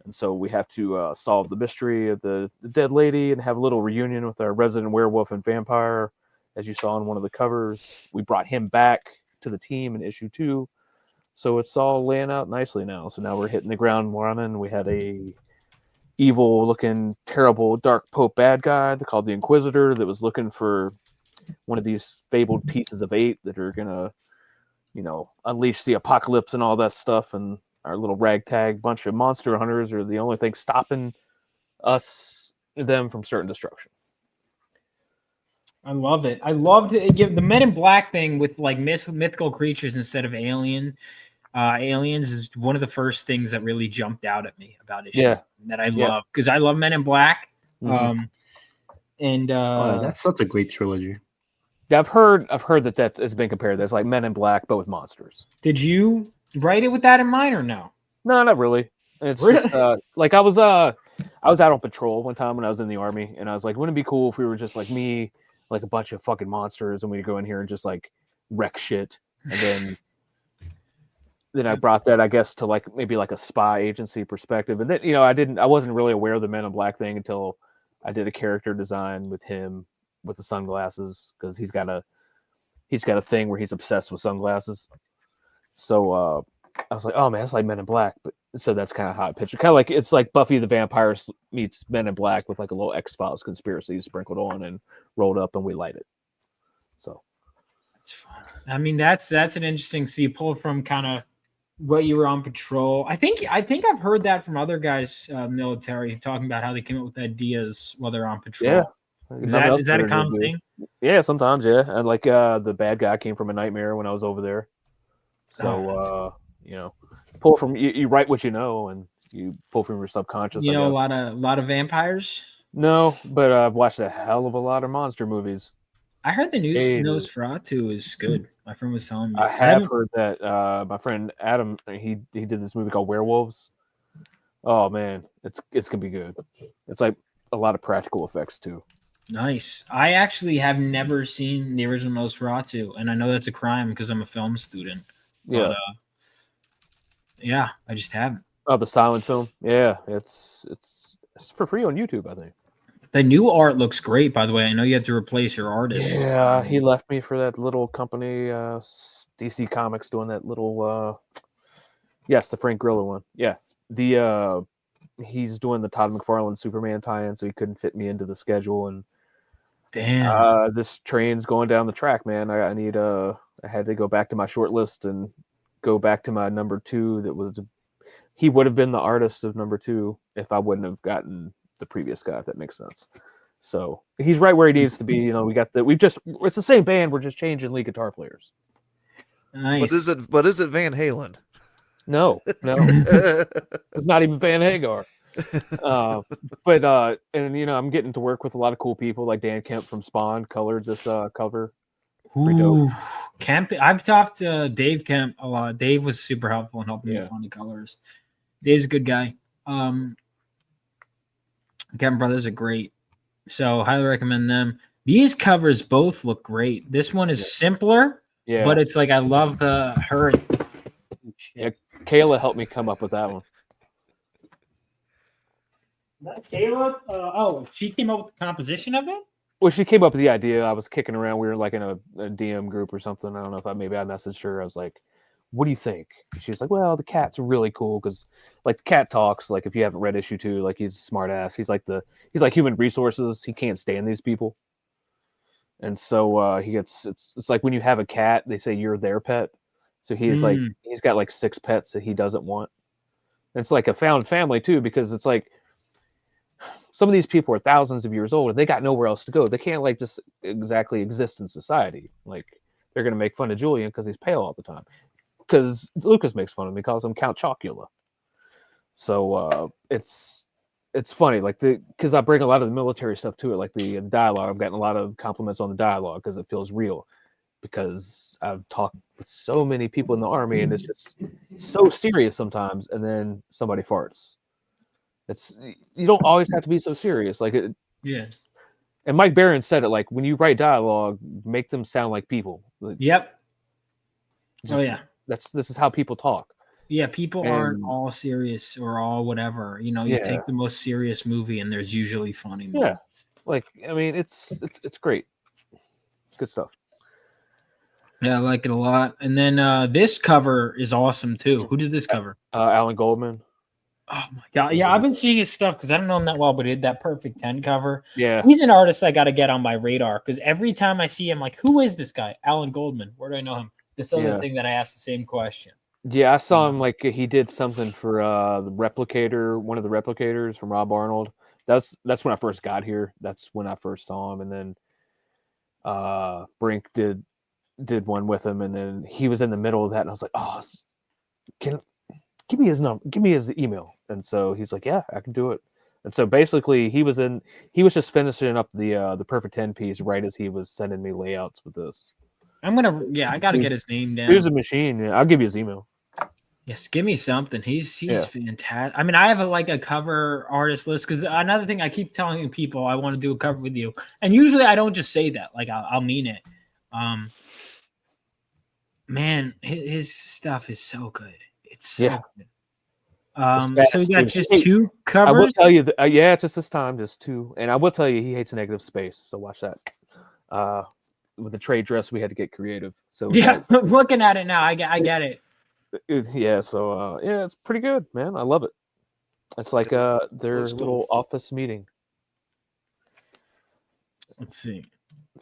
And so we have to solve the mystery of the dead lady and have a little reunion with our resident werewolf and vampire. As you saw in one of the covers, we brought him back to the team in issue 2. So it's all laying out nicely now. So now we're hitting the ground running. We had a evil-looking, terrible, dark Pope bad guy called the Inquisitor that was looking for one of these fabled pieces of 8 that are going to, you know, unleash the apocalypse and all that stuff. And our little ragtag bunch of monster hunters are the only thing stopping them from certain destruction. I love it. I loved it. The Men in Black thing with like mythical creatures instead of aliens is one of the first things that really jumped out at me about it. Yeah, that I love because I love Men in Black. Mm-hmm. That's such a great trilogy. I've heard that has been compared. There's like Men in Black, but with monsters. Did you write it with that in mind or no? No, not really. It's just like I was out on patrol one time when I was in the Army, and I was like, wouldn't it be cool if we were just like me, like a bunch of fucking monsters, and we go in here and just like wreck shit, and then I brought that, I guess, to like maybe like a spy agency perspective, and then I wasn't really aware of the Men in Black thing until I did a character design with him with the sunglasses because he's got a thing where he's obsessed with sunglasses. So I was like, oh man, it's like Men in Black, but So that's kind of how I picture. Kind of like it's like Buffy the Vampire meets Men in Black with like a little X-Files conspiracy sprinkled on and rolled up, and we light it. So that's fun. I mean, that's an interesting. So you pull from kind of what you were on patrol. I think I've heard that from other guys, military, talking about how they came up with ideas while they're on patrol. Yeah. Is that a common thing? Yeah, sometimes, yeah. And like the bad guy came from a nightmare when I was over there. So you know, pull from you write what you know, and you pull from your subconscious. You know, a lot of vampires. No, but I've watched a hell of a lot of monster movies. I heard the Nosferatu is good. My friend was telling me. I have heard that. My friend Adam, he did this movie called Werewolves. Oh man, it's gonna be good. It's like a lot of practical effects too. Nice. I actually have never seen the original Nosferatu, and I know that's a crime because I'm a film student. Yeah. But, yeah, I just haven't. Oh, the silent film. Yeah, it's for free on YouTube, I think. The new art looks great, by the way. I know you had to replace your artist. Yeah, he left me for that little company, DC Comics, doing that little. Yes, the Frank Grillo one. Yeah, he's doing the Todd McFarlane Superman tie-in, so he couldn't fit me into the schedule. And damn, this train's going down the track, man. I had to go back to my short list and go back to my number 2. He would have been the artist of number 2 if I wouldn't have gotten the previous guy, if that makes sense. So he's right where he needs to be. You know, it's the same band. We're just changing lead guitar players. Nice. But is it Van Halen? No. It's not even Van Hagar. But and you know, I'm getting to work with a lot of cool people, like Dan Kemp from Spawn colored this cover. Ooh, Kemp. I've talked to Dave Kemp a lot. Dave was super helpful in helping me find the colors. Dave's a good guy. Kemp Brothers are great. So highly recommend them. These covers both look great. This one is simpler, but it's like I love her. Yeah, Kayla helped me come up with that one. That's Kayla? She came up with the composition of it? Well, she came up with the idea. I was kicking around. We were like in a DM group or something. I don't know if I messaged her. I was like, what do you think? She was like, well, the cat's really cool because like the cat talks. Like if you haven't read issue 2, like he's a smart ass. He's like human resources. He can't stand these people. And so it's like when you have a cat, they say you're their pet. So he's like, he's got like 6 pets that he doesn't want. And it's like a found family too, because it's like some of these people are thousands of years old and they got nowhere else to go. They can't like just exactly exist in society. Like they're going to make fun of Julian because he's pale all the time. Because Lucas makes fun of him. He calls him Count Chocula. So it's funny, like because I bring a lot of the military stuff to it, like the dialogue. I've gotten a lot of compliments on the dialogue because it feels real. Because I've talked with so many people in the Army, and it's just so serious sometimes. And then somebody farts. You don't always have to be so serious, like it. Yeah. And Mike Barron said it, like when you write dialogue, make them sound like people. Yep. This is how people talk. Yeah, people aren't all serious or all whatever. You know, you take the most serious movie and there's usually funny moments. Yeah. Like, I mean, it's great. Good stuff. Yeah, I like it a lot. And then this cover is awesome too. Who did this cover? Alan Goldman. Oh my god. Yeah, I've been seeing his stuff because I don't know him that well, but he did that Perfect 10 cover. Yeah. He's an artist I got to get on my radar because every time I see him, like, who is this guy? Alan Goldman. Where do I know him? This other thing that I asked the same question. Yeah, I saw him like he did something for the Replicator, one of the Replicators from Rob Arnold. That's when I first got here. That's when I first saw him, and then Brink did one with him, and then he was in the middle of that, and I was like, oh, give me his number, give me his email. And so he was like, yeah, I can do it. And so basically he was just finishing up the Perfect 10 piece right as he was sending me layouts with this. I got to get his name down. Here's a machine. Yeah, I'll give you his email. Yes, give me something. He's fantastic. I mean, I have a cover artist list because another thing I keep telling people I want to do a cover with you, and usually I don't just say that. Like I'll mean it. Man, his stuff is so good. It's so good. So we got just 2 covers. I will tell you, just this time, just 2. And I will tell you, he hates negative space. So watch that. With the trade dress, we had to get creative. So I'm looking at it now. I get it. Yeah, so yeah, it's pretty good, man. I love it. It's like their Looks cool. little office meeting. Let's see.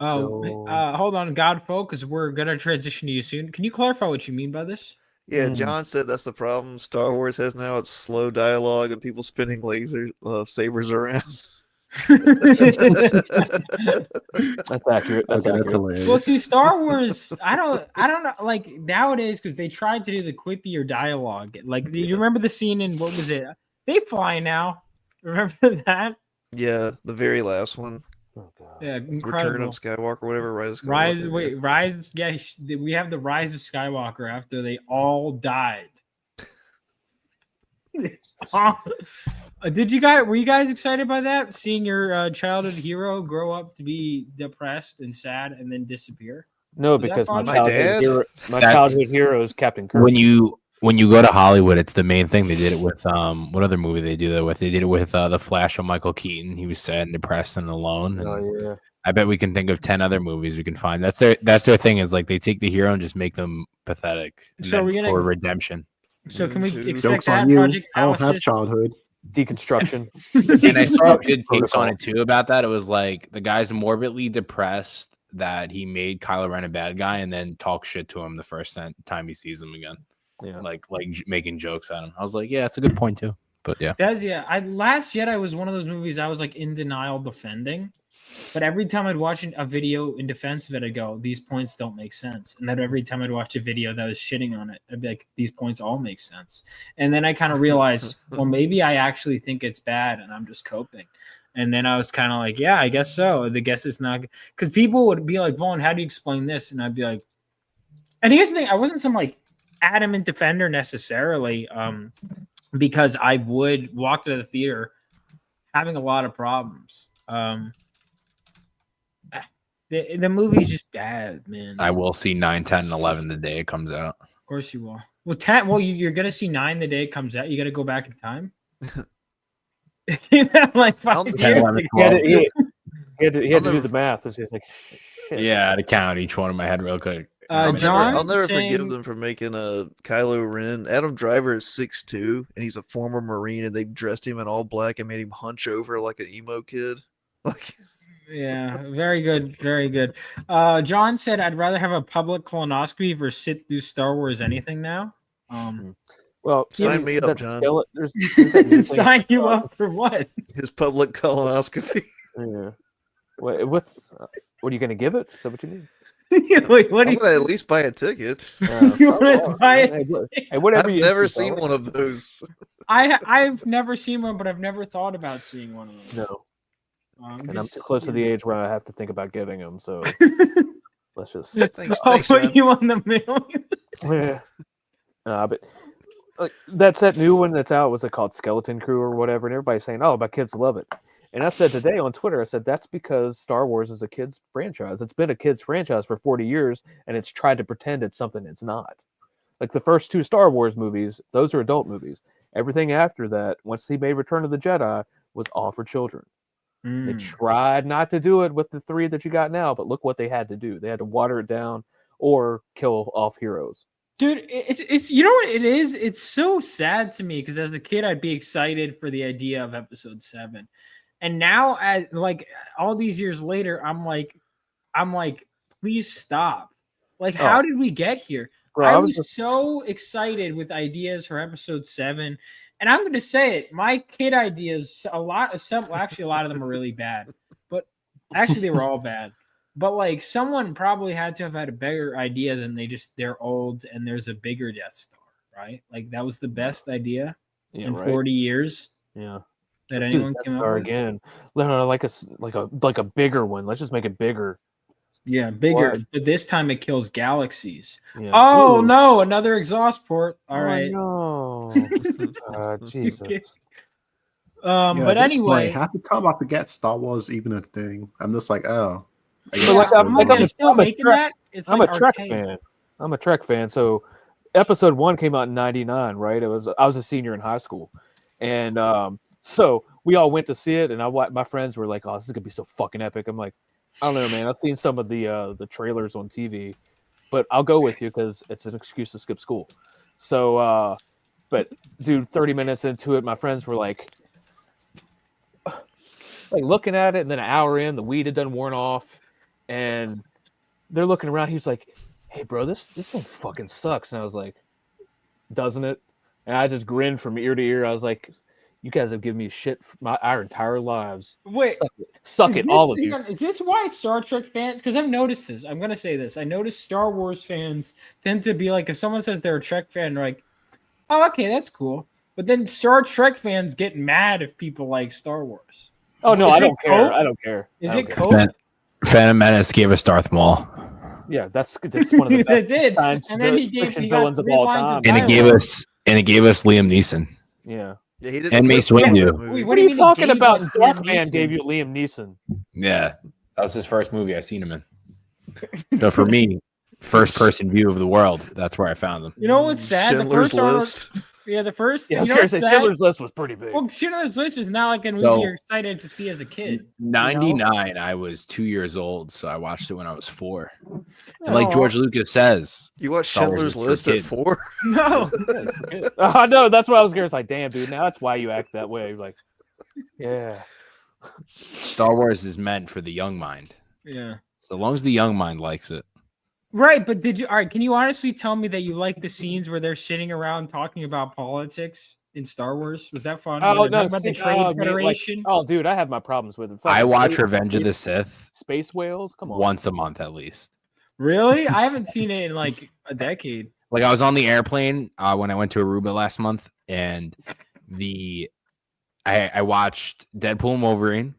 So Hold on, Godfo, because we're gonna transition to you soon. Can you clarify what you mean by this? Yeah, John said that's the problem Star Wars has now. It's slow dialogue and people spinning laser sabers around. that's accurate. That's Okay, accurate. that's hilarious. Well, see, Star Wars, I don't know, like nowadays because they tried to do the quippier dialogue. Like, do you remember the scene in what was it? They fly now. Remember that? Yeah, the very last one. Oh, God. Yeah, Return incredible. of Skywalker, whatever. Rise of Skywalker. Rise. Yeah, we have the Rise of Skywalker after they all died. Did you guys? Were you guys excited by that? Seeing your childhood hero grow up to be depressed and sad and then disappear? No, Was that because my fun? childhood hero is Captain Kirk. When you go to Hollywood, it's the main thing. They did it with what other movie they do that with? They did it with The Flash of Michael Keaton. He was sad and depressed and alone. And Oh yeah. I bet we can think of 10 other movies we can find. That's their thing is like they take the hero and just make them pathetic. And So then we're gonna- for redemption. So can we expect Jokes that on you. Project I don't have Analysis? childhood. Deconstruction. And I saw good takes on it too about that. It was like the guy's morbidly depressed that he made Kylo Ren a bad guy and then talk shit to him the first time he sees him again. Yeah. Like making jokes at him. I was like, yeah, it's a good point too. But yeah. Last Jedi was one of those movies I was like in denial defending. But every time I'd watch a video in defense of it, I'd go, these points don't make sense. And then every time I'd watch a video that was shitting on it, I'd be like, these points all make sense. And then I kind of realized, well, maybe I actually think it's bad and I'm just coping. And then I was kind of like, yeah, I guess so. The guess it's not because people would be like, Vaughn, how do you explain this? And I'd be like, and here's the thing, I wasn't some like adamant defender necessarily, because I would walk to the theater having a lot of problems. The movie's just bad, man. I will see 9, 10, and 11 the day it comes out. Of course you will. Well, 10. Well, you're gonna see 9 the day it comes out. You got to go back in time. Like 5 years. He had to do the math. It's just like, shit. Yeah, I had to count each one in my head real quick. John, I'll never saying- forgive them for making a Kylo Ren. Adam Driver is 6'2", and he's a former Marine, and they dressed him in all black and made him hunch over like an emo kid. Like, yeah, very good, very good. John said, "I'd rather have a public colonoscopy versus sit through Star Wars anything now." Well, sign me up, that John. there's that new thing- Sign you up for what? His public colonoscopy. Yeah. What are you going to give it? Is that what you mean? Wait, what? I'm gonna at least buy a ticket. You want to buy it? Hey, whatever I've you never do, seen fella. one of those. I've never seen one, but I've never thought about seeing one of them. No. And I'm too close to the age where I have to think about getting them. So let's just. I'll put you on the mail. Yeah. But like that's that new one that's out. Was it called Skeleton Crew or whatever? And everybody's saying, "Oh, my kids love it." And I said today on Twitter, I said that's because Star Wars is a kids franchise. It's been a kids franchise for 40 years, and it's tried to pretend it's something it's not. Like the first 2 Star Wars movies, those are adult movies. Everything after that, once he made Return of the Jedi, was all for children. They tried not to do it with the 3 that you got now, but look what they had to do. They had to water it down or kill off heroes. Dude, it's you know what it is? It's so sad to me because as a kid, I'd be excited for the idea of Episode 7. And now, as like all these years later, I'm like, please stop. Like, how did we get here? Bro, I was so excited with ideas for Episode 7, and I'm going to say it. My kid ideas, a lot of them are really bad, but actually they were all bad. But like, someone probably had to have had a better idea than they're old and there's a bigger Death Star, right? Like that was the best idea in 40 years. Yeah. That Let's do anyone Death came up Star with. again. No, like a bigger one. Let's just make it bigger. Yeah, bigger. What? But this time it kills galaxies. Yeah. Oh Ooh. no, another exhaust port. All right. No. Jesus. Yeah, But at this anyway, point, half the time I forget Star Wars even a thing. I'm just like, oh. I yeah, guess like, it's I'm still like, going. they're still making Trek- that. It's I'm like a Trek arcade. fan. I'm a Trek fan. So Episode 1 came out in '99, right? I was a senior in high school, and so we all went to see it, and my friends were like, "Oh, this is gonna be so fucking epic." I'm like, I don't know, man. I've seen some of the trailers on TV, but I'll go with you because it's an excuse to skip school. So, but dude, 30 minutes into it, my friends were like looking at it, and then an hour in, the weed had done worn off, and they're looking around. He was like, "Hey, bro, this thing fucking sucks." And I was like, "Doesn't it?" And I just grinned from ear to ear. I was like, "You guys have given me shit for our entire lives. Wait, suck it, all of you." Is this why Star Trek fans? Because I've noticed this. I'm gonna say this. I noticed Star Wars fans tend to be like, if someone says they're a Trek fan, they're like, "Oh, okay, that's cool." But then Star Trek fans get mad if people like Star Wars. Oh no, Is I it don't care. Coke? I don't care. Is I it don't care. Coke? Phantom Menace gave us Darth Maul. Yeah, that's one of the best It did. science And then he fiction got villains of 3 all lines time. of And it gave dialogue. us Liam Neeson. Yeah. Yeah, he did. And Mace Windu. Wait, What are you mean it talking gave about? us Death Liam Man Neeson? gave you Liam Neeson. Yeah, that was his first movie I seen him in. So for me, first person view of the world. That's where I found him. You know what's sad? Schindler's the first List. Yeah, the first. Yeah, I you was know gonna what's say sad? Schindler's List was pretty big. Well, Schindler's List is not like a movie So- you're excited to see as a kid. 99, I was 2 years old, so I watched it when I was 4. And like Aw. George Lucas says, You watched Star Wars Schindler's was for List at kids. 4? No. Oh no, that's what I was going to say. Damn, dude, now that's why you act that way. Like, yeah. Star Wars is meant for the young mind. Yeah. So long as the young mind likes it. Right, but did you? All right, can you honestly tell me that you like the scenes where they're sitting around talking about politics in Star Wars? Was that fun? Oh Where they're no, talking about the see, Trade man, like, Federation. oh, dude, I have my problems with it. I Fucking watch space- Revenge of the Sith Space whales. Come on. once a month at least. Really? I haven't seen it in like a decade. Like I was on the airplane when I went to Aruba last month, and I watched Deadpool and Wolverine,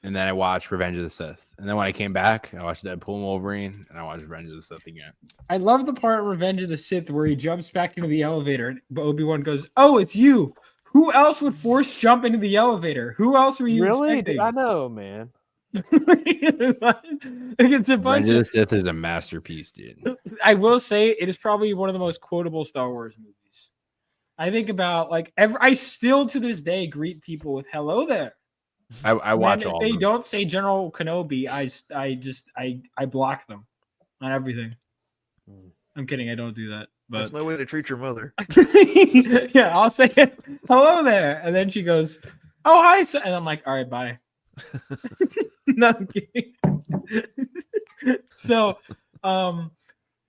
and then I watched Revenge of the Sith, and then when I came back, I watched Deadpool and Wolverine, and I watched Revenge of the Sith again. I love the part in Revenge of the Sith where he jumps back into the elevator and Obi-Wan goes, "Oh, it's you. Who else would force jump into the elevator? Who else were you Really? expecting?" I know, man. Like, it's a bunch Revenge of the of, Sith is a masterpiece, dude. I will say it is probably one of the most quotable Star Wars movies. I think about like I still to this day greet people with "Hello there." I watch And if all. they of them. don't say General Kenobi, I block them on everything. I'm kidding. I don't do that. That's But no way to treat your mother. yeah, I'll say hello there, and then she goes, "Oh hi," and I'm like, "All right, bye." No, I'm kidding. So,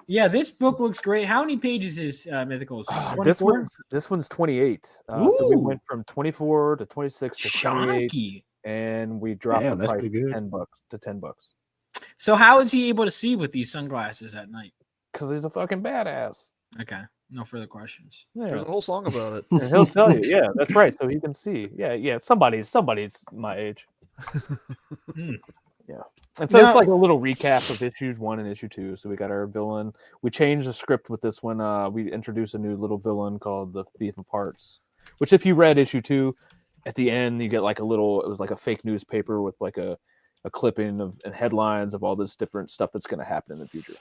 yeah, this book looks great. How many pages is Mythicals? This 24? one's 28. So we Ooh. went from 24 to 26 to 28, Shonky. and we dropped Damn, the that's price pretty good. $10 to $10 So how is he able to see with these sunglasses at night? because he's a fucking badass. Okay, no further questions. There's Yeah, a whole song about it. and he'll tell you. Yeah, that's right. So he can see. Yeah. Somebody's my age. Yeah. And so Now- it's like a little recap of issues 1 and issue 2. So we got our villain. We changed the script with this one. We introduced a new little villain called the Thief of Hearts, which if you read issue 2, at the end you get like it was like a fake newspaper with like a clipping of and headlines of all this different stuff that's going to happen in the future.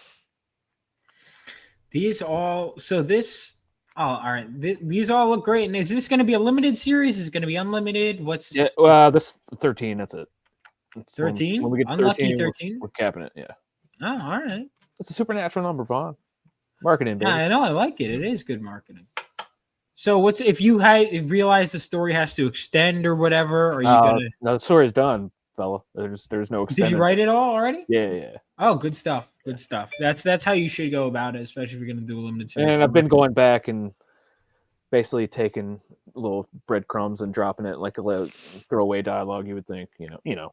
These all so this. Oh, all right. These all look great. And is this going to be a limited series? Is it going to be unlimited? What's Yeah, well, this 13. That's it. It's 13? When we get to Unlucky 13, 13? we're capping it. Yeah, Oh, all right. it's a supernatural number, Vaughn. Marketing, baby. Yeah, I know. I like it. It is good marketing. So, what's if you realize the story has to extend or whatever? Are you gonna? No, the story's done, fella. There's no extended. Did you write it all already? Yeah. Oh, good stuff. Good stuff. That's how you should go about it, especially if you're gonna do a limited series. And I've been going back and basically taking little breadcrumbs and dropping it like a little throwaway dialogue. You would think,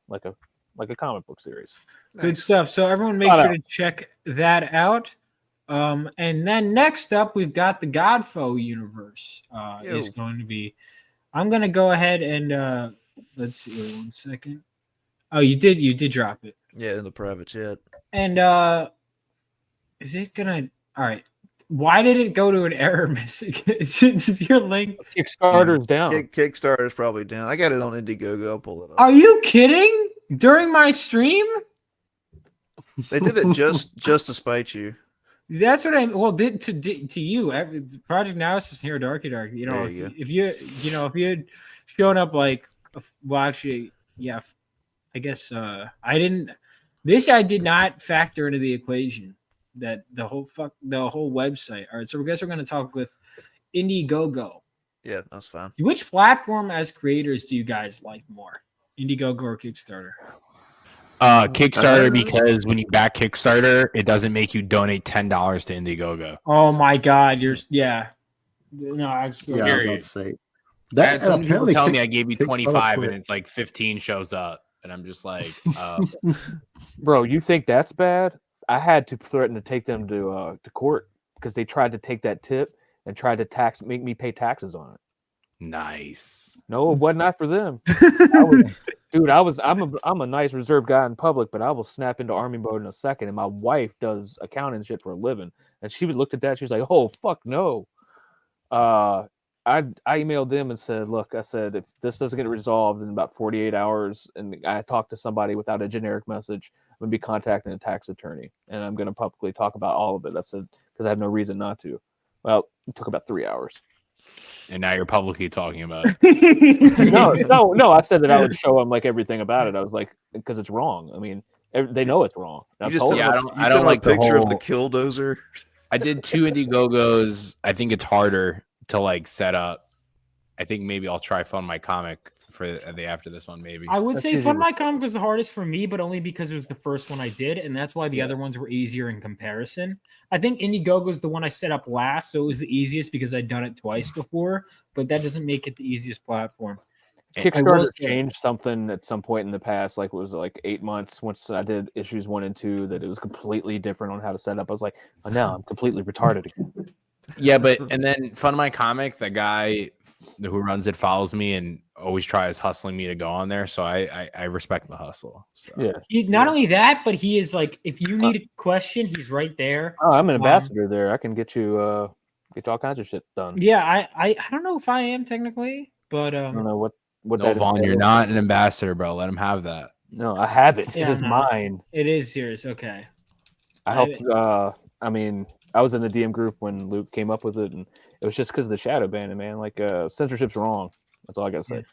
like a comic book series. Good stuff. So everyone make Shout sure out. to check that out. And then next up, we've got the Godfoe universe. Is going to be. I'm gonna go ahead and let's see. Wait 1 second. Oh, you did drop it. Yeah, in the private chat. And is it gonna? All right. Why did it go to an error message? Is your link? Kickstarter's down. Kickstarter's probably down. I got it on Indiegogo. I'll pull it up. Are you kidding? During my stream? They did it just to spite you. That's what did to you. Project Now is just here, Darky Dark. You know, There if you had shown up like, well, actually, yeah, I guess I didn't. This I did not factor into the equation. that the whole website. All right, so I guess we're gonna talk with Indiegogo. Yeah, that's fine. Which platform as creators do you guys like more, Indiegogo or Kickstarter? Kickstarter, because when you back Kickstarter, it doesn't make you donate $10 to Indiegogo. Oh my God, no, actually, Yeah, I was about Period. to say. I had so and many people apparently tell me I gave you Kickstarter 25 put- and it's like 15 shows up. And I'm just like, Bro, you think that's bad? I had to threaten to take them to court because they tried to take that tip and tried to make me pay taxes on it. nice. No, it was not for them. I'm a nice reserved guy in public, but I will snap into army mode in a second. And my wife does accounting shit for a living, and she looked at that. She was like, "Oh fuck no." I emailed them and said, "Look, I said if this doesn't get resolved in about 48 hours, and I talk to somebody without a generic message, I'm gonna be contacting a tax attorney, and I'm gonna publicly talk about all of it." I said because I have no reason not to. Well, it took about 3 hours. And now you're publicly talking about it. No. I said that I would show them like everything about it. I was like, because it's wrong. I mean, they know it's wrong. You just sent I him don't a like the picture of the whole- killdozer. I did 2 Indiegogos. I think it's harder to like set up. I think maybe I'll try Fund My Comic for after this one. Maybe I would That's say usually Fund the- My Comic was the hardest for me, but only because it was the first one I did, and that's why the other ones were easier in comparison. I think Indiegogo is the one I set up last, so it was the easiest because I'd done it twice before, but that doesn't make it the easiest platform. I will Kickstarter say- changed something at some point in the past, like it was like 8 months once I did issues 1 and 2, that it was completely different on how to set up. I was like, oh, now I'm completely retarded again. Yeah, but and then Fund My Comic, the guy who runs it follows me and always tries hustling me to go on there. So I respect the hustle. So. Yeah. He not only that, but he is like, if you need a question, he's right there. Oh, I'm an ambassador there. I can get you all kinds of shit done. Yeah, I don't know if I am technically, but I don't know what No, that Vaughn, you're entails. not an ambassador, bro. Let him have that. No, I have it. Yeah, It is no. mine. It is yours. Okay. I helped. I mean, I was in the DM group when Luke came up with it, and it was just because of the shadow banning, man. Like, censorship's wrong. That's all I gotta say.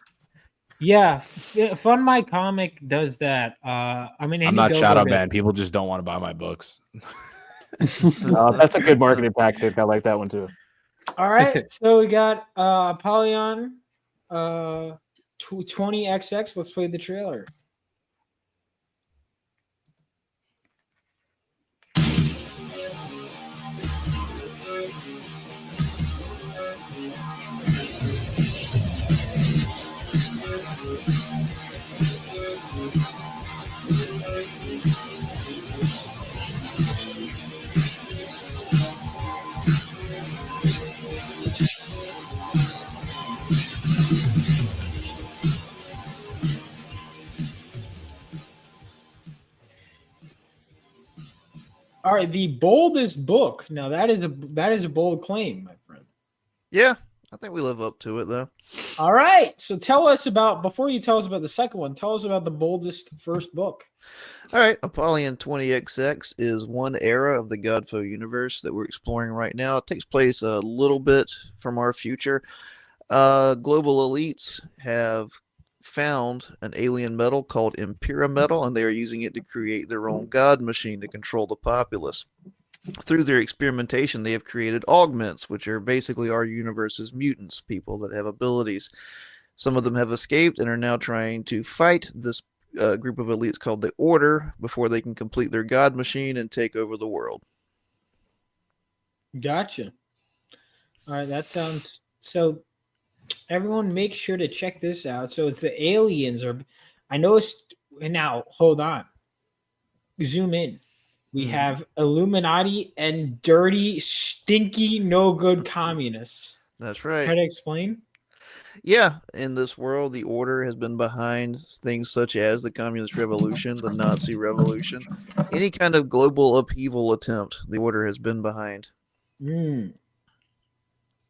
Yeah, Fund My Comic does that. I mean, I'm not Indiegogo shadow did- banned. People just don't want to buy my books. That's a good marketing tactic. I like that one too. All right, so we got Apollyon 20XX. Let's play the trailer. All right, the boldest book. Now that is a bold claim, my friend. Yeah, I think we live up to it though. All right, so tell us about, before you tell us about the second one, tell us about the boldest first book. All right, Apollyon 20XX is one era of the Godfoe universe that we're exploring right now. It takes place a little bit from our future. Global elites have found an alien metal called Impera metal, and they are using it to create their own god machine to control the populace. Through their experimentation, they have created augments, which are basically our universe's mutants, people that have abilities. Some of them have escaped and are now trying to fight this group of elites called the Order before they can complete their god machine and take over the world. Gotcha. All right, that sounds so. Everyone, make sure to check this out. So it's the aliens, or I noticed. And now, hold on. Zoom in. We have Illuminati and dirty, stinky, no good communists. That's right. Try to explain. Yeah, in this world, the Order has been behind things such as the Communist Revolution, the Nazi Revolution, any kind of global upheaval attempt, the Order has been behind.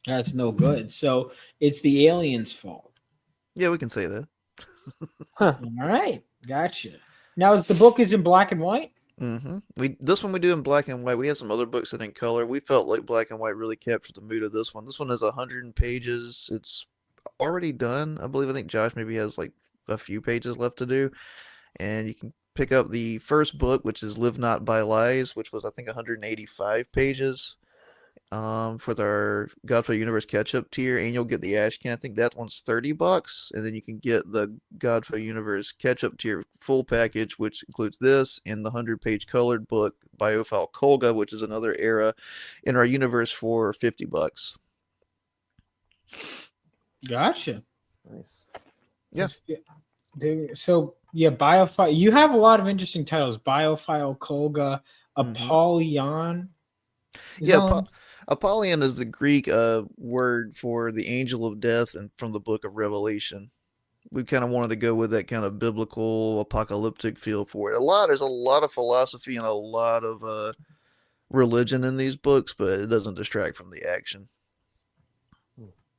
That's no good. So it's the aliens' fault. Yeah, we can say that. All right, gotcha. Now, is the book is in black and white? This one we do in black and white. We have some other books that in color. We felt like black and white really captured the mood of this one. This one is 100 pages. It's already done, I believe. I think Josh maybe has like a few pages left to do, and you can pick up the first book, which is Live Not by Lies, which was I think 185 pages. For their Godfather Universe catch-up tier, and you'll get the Ash Can. I think that one's $30, and then you can get the Godfather Universe catch-up tier full package, which includes this and the 100-page colored book Biophile Kolga, which is another era in our universe, for $50. Gotcha. Nice. Yeah. So yeah, Biophile. You have a lot of interesting titles. Biophile Kolga, Apollyon. Apollyon is the Greek word for the angel of death, and from the book of Revelation. We kind of wanted to go with that kind of biblical, apocalyptic feel for it. There's a lot of philosophy and a lot of religion in these books, but it doesn't distract from the action.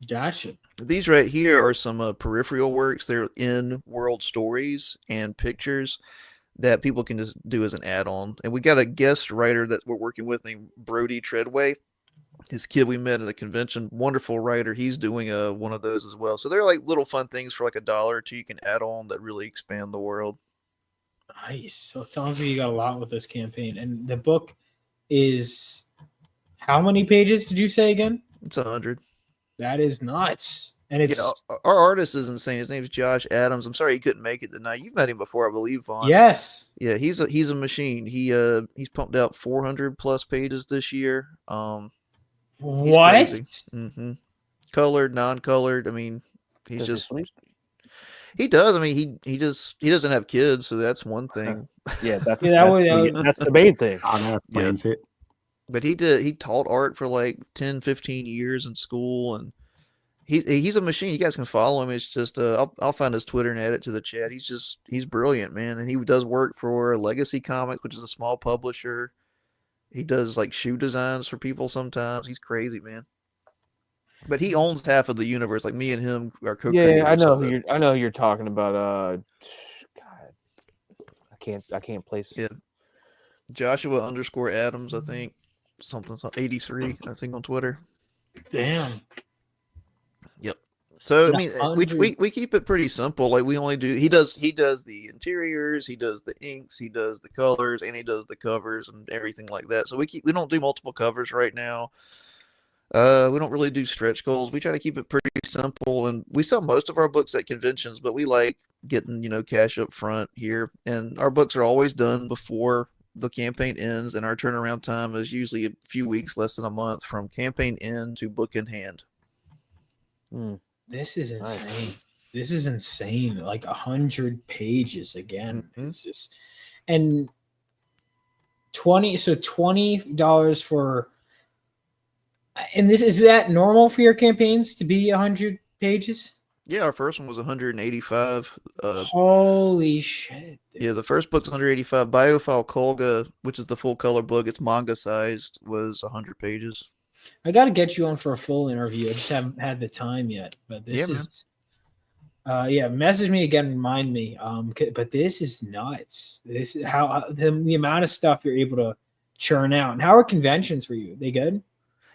Gotcha. These right here are some peripheral works. They're in-world stories and pictures that people can just do as an add-on. And we got a guest writer that we're working with named Brody Treadway. His kid we met at a convention, wonderful writer. He's doing one of those as well. So they're like little fun things for like $1 or $2 you can add on that really expand the world. Nice. So it sounds like you got a lot with this campaign. And the book is how many pages did you say again? It's 100. That is nuts. And it's our artist is insane. His name's Josh Adams. I'm sorry he couldn't make it tonight. You've met him before, I believe, Vaughn. Yes. Yeah, he's a machine. He's pumped out 400 plus pages this year. What? Mm-hmm. Colored, non-colored. I mean, he's Does just he does. I mean, he doesn't have kids, so that's one thing. Yeah, that's that's the main thing. It. But he taught art for like 10, 15 years in school, and he's a machine. You guys can follow him. It's just I'll find his Twitter and add it to the chat. He's brilliant, man. And he does work for Legacy Comics, which is a small publisher. He does like shoe designs for people sometimes. He's crazy, man. But he owns half of the universe. Like me and him are co-creators. Yeah, I know who you're talking about. God, I can't place. Yeah, Joshua _Adams, I think something 83, I think on Twitter. Damn. Yep. So I mean, we keep it pretty simple. Like we only do he does the interiors, he does the inks, he does the colors, and he does the covers and everything like that. So we don't do multiple covers right now. We don't really do stretch goals. We try to keep it pretty simple, and we sell most of our books at conventions, but we like getting cash up front here. And our books are always done before the campaign ends, and our turnaround time is usually a few weeks, less than a month, from campaign end to book in hand. This is insane. Nice. This is insane. Like 100 pages again. It's just and $20 for. And is that normal for your campaigns to be 100 pages? Yeah, our first one was 185. Holy shit! Dude. Yeah, the first book's 185. Biophile Kolga, which is the full color book, it's manga sized, was 100 pages. I got to get you on for a full interview. I just haven't had the time yet. But this is, message me again, remind me. But this is nuts. This is how the amount of stuff you're able to churn out. And how are conventions for you? They good?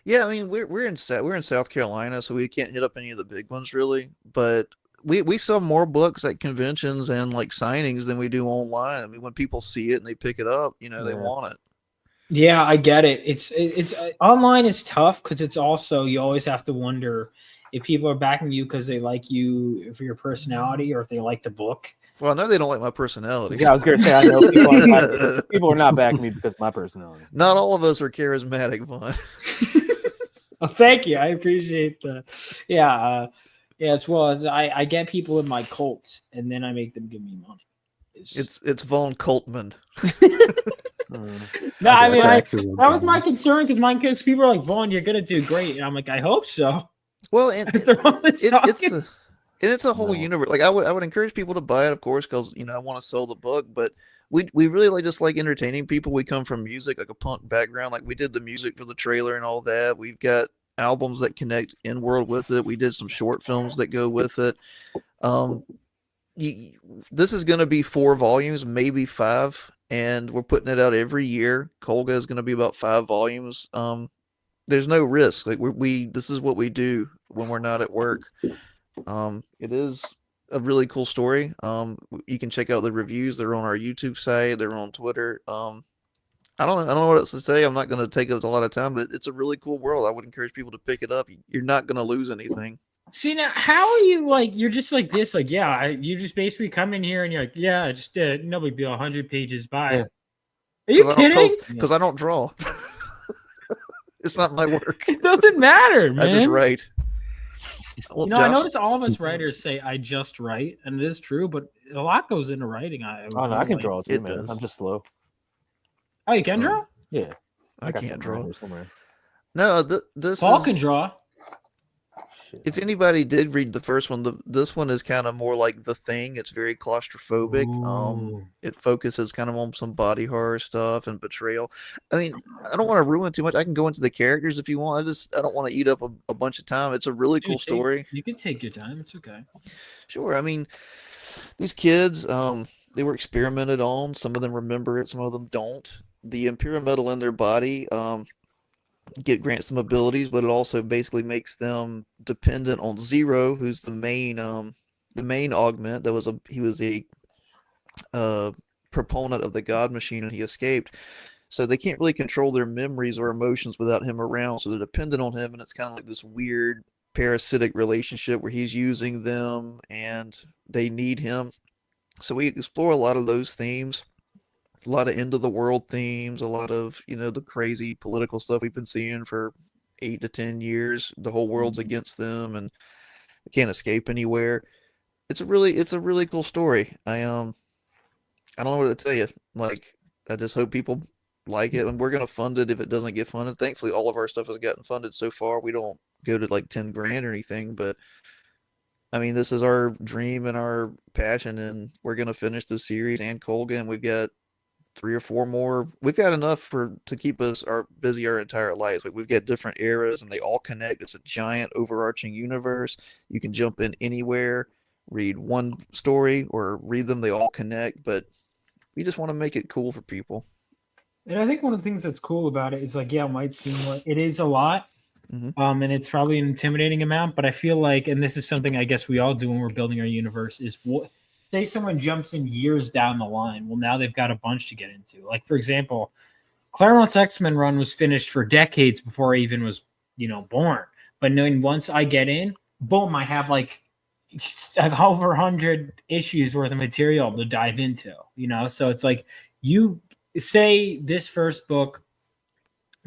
Yeah, I mean we're in South Carolina, so we can't hit up any of the big ones really. But we sell more books at conventions and like signings than we do online. I mean, when people see it and they pick it up, they want it. Yeah, I get it. It's online is tough because it's also you always have to wonder if people are backing you because they like you for your personality or if they like the book. Well, I know they don't like my personality. Yeah, I was going to say, I know people are not backing me because of my personality. Not all of us are charismatic, Vaughn. Oh, thank you. I appreciate the. As well as I get people in my cults and then I make them give me money. It's Vaughn Coltman. No, I mean, that was my concern because people are like, Vaughn, you're gonna do great, and I'm like, I hope so. Well, and it's a whole universe. Like I would encourage people to buy it, of course, because I want to sell the book. But we really just like entertaining people. We come from music, like a punk background. Like we did the music for the trailer and all that. We've got albums that connect in world with it. We did some short films that go with it. This is going to be 4 volumes, maybe 5. And we're putting it out every year. Kolga is going to be about 5 volumes. There's no risk. Like this is what we do when we're not at work. It is a really cool story. You can check out the reviews. They're on our YouTube site. They're on Twitter. I don't know what else to say. I'm not going to take up a lot of time, but it's a really cool world. I would encourage people to pick it up. You're not going to lose anything. See, now, how are you like? You're just like this, like, yeah. You just basically come in here and you're like, yeah, just no big deal. 100 pages. Bye. Yeah. Are you kidding? Because I don't draw. It's not my work. It doesn't matter, man. I just write. Well, You know, I notice all of us writers say I just write, and it is true, but a lot goes into writing. Oh no, I can draw too, man. I'm just slow. Oh, you can draw? Yeah, I got can't some draw. drawers somewhere. No, this Paul is, can draw. if anybody did read the first one, this one is kind of more like The Thing. It's very claustrophobic. It focuses kind of on some body horror stuff and betrayal. I mean, I don't want to ruin too much. I can go into the characters if you want. I don't want to eat up a bunch of time. It's a really cool story. You can take your time. It's okay. Sure. I mean, these kids, they were experimented on. Some of them remember it. Some of them don't. The Imperial metal in their body grants them abilities, but it also basically makes them dependent on Zero, who's the main augment. He was a proponent of the God Machine, and he escaped. So they can't really control their memories or emotions without him around. So they're dependent on him, and it's kind of like this weird parasitic relationship where he's using them and they need him. So we explore a lot of those themes. A lot of end of the world themes, a lot of, the crazy political stuff we've been seeing for 8 to 10 years. The whole world's against them and they can't escape anywhere. It's a really cool story. I don't know what to tell you. Like, I just hope people like it, and we're gonna fund it if it doesn't get funded. Thankfully, all of our stuff has gotten funded so far. We don't go to like 10 grand or anything, but I mean, this is our dream and our passion, and we're gonna finish the series and Colgan. We've got 3 or 4 more. We've got enough to keep us busy our entire lives. We've got different eras and they all connect. It's a giant overarching universe. You can jump in anywhere, read one story or read them. They all connect, but we just want to make it cool for people. And I think one of the things that's cool about it is like, yeah, it might seem like it is a lot. And it's probably an intimidating amount, but I feel like, and this is something I guess we all do when we're building our universe, is say someone jumps in years down the line. Well, now they've got a bunch to get into. Like, for example, Claremont's X-Men run was finished for decades before I even was, born. But knowing once I get in, boom, I have like over 100 issues worth of material to dive into, So it's like, you say this first book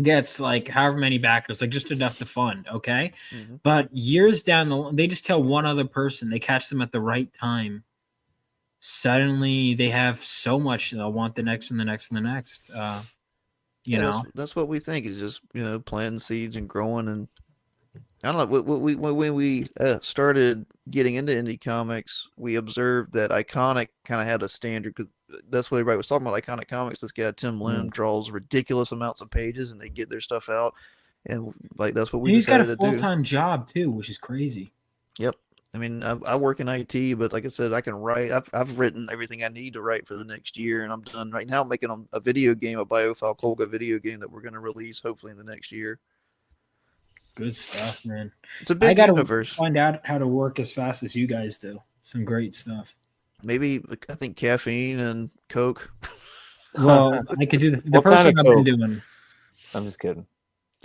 gets like however many backers, like just enough to fund, okay? But years down the line, they just tell one other person, they catch them at the right time. Suddenly they have so much they'll want the next and the next and the next. That's what we think is just planting seeds and growing. And I don't know, when we started getting into indie comics, we observed that Iconic kind of had a standard, because that's what everybody was talking about. Iconic Comics, this guy Tim Lim draws ridiculous amounts of pages and they get their stuff out, and like that's what we he's got a decided to do. full-time job too, which is crazy. Yep. I mean, I work in IT, but like I said, I can write. I've written everything I need to write for the next year, and I'm done right now. I'm making a video game, a Biofile Colga video game that we're going to release hopefully in the next year. Good stuff, man. It's a big universe. Find out how to work as fast as you guys do. Some great stuff. Maybe I think caffeine and Coke. Well, I could do the first thing I've been doing. I'm just kidding.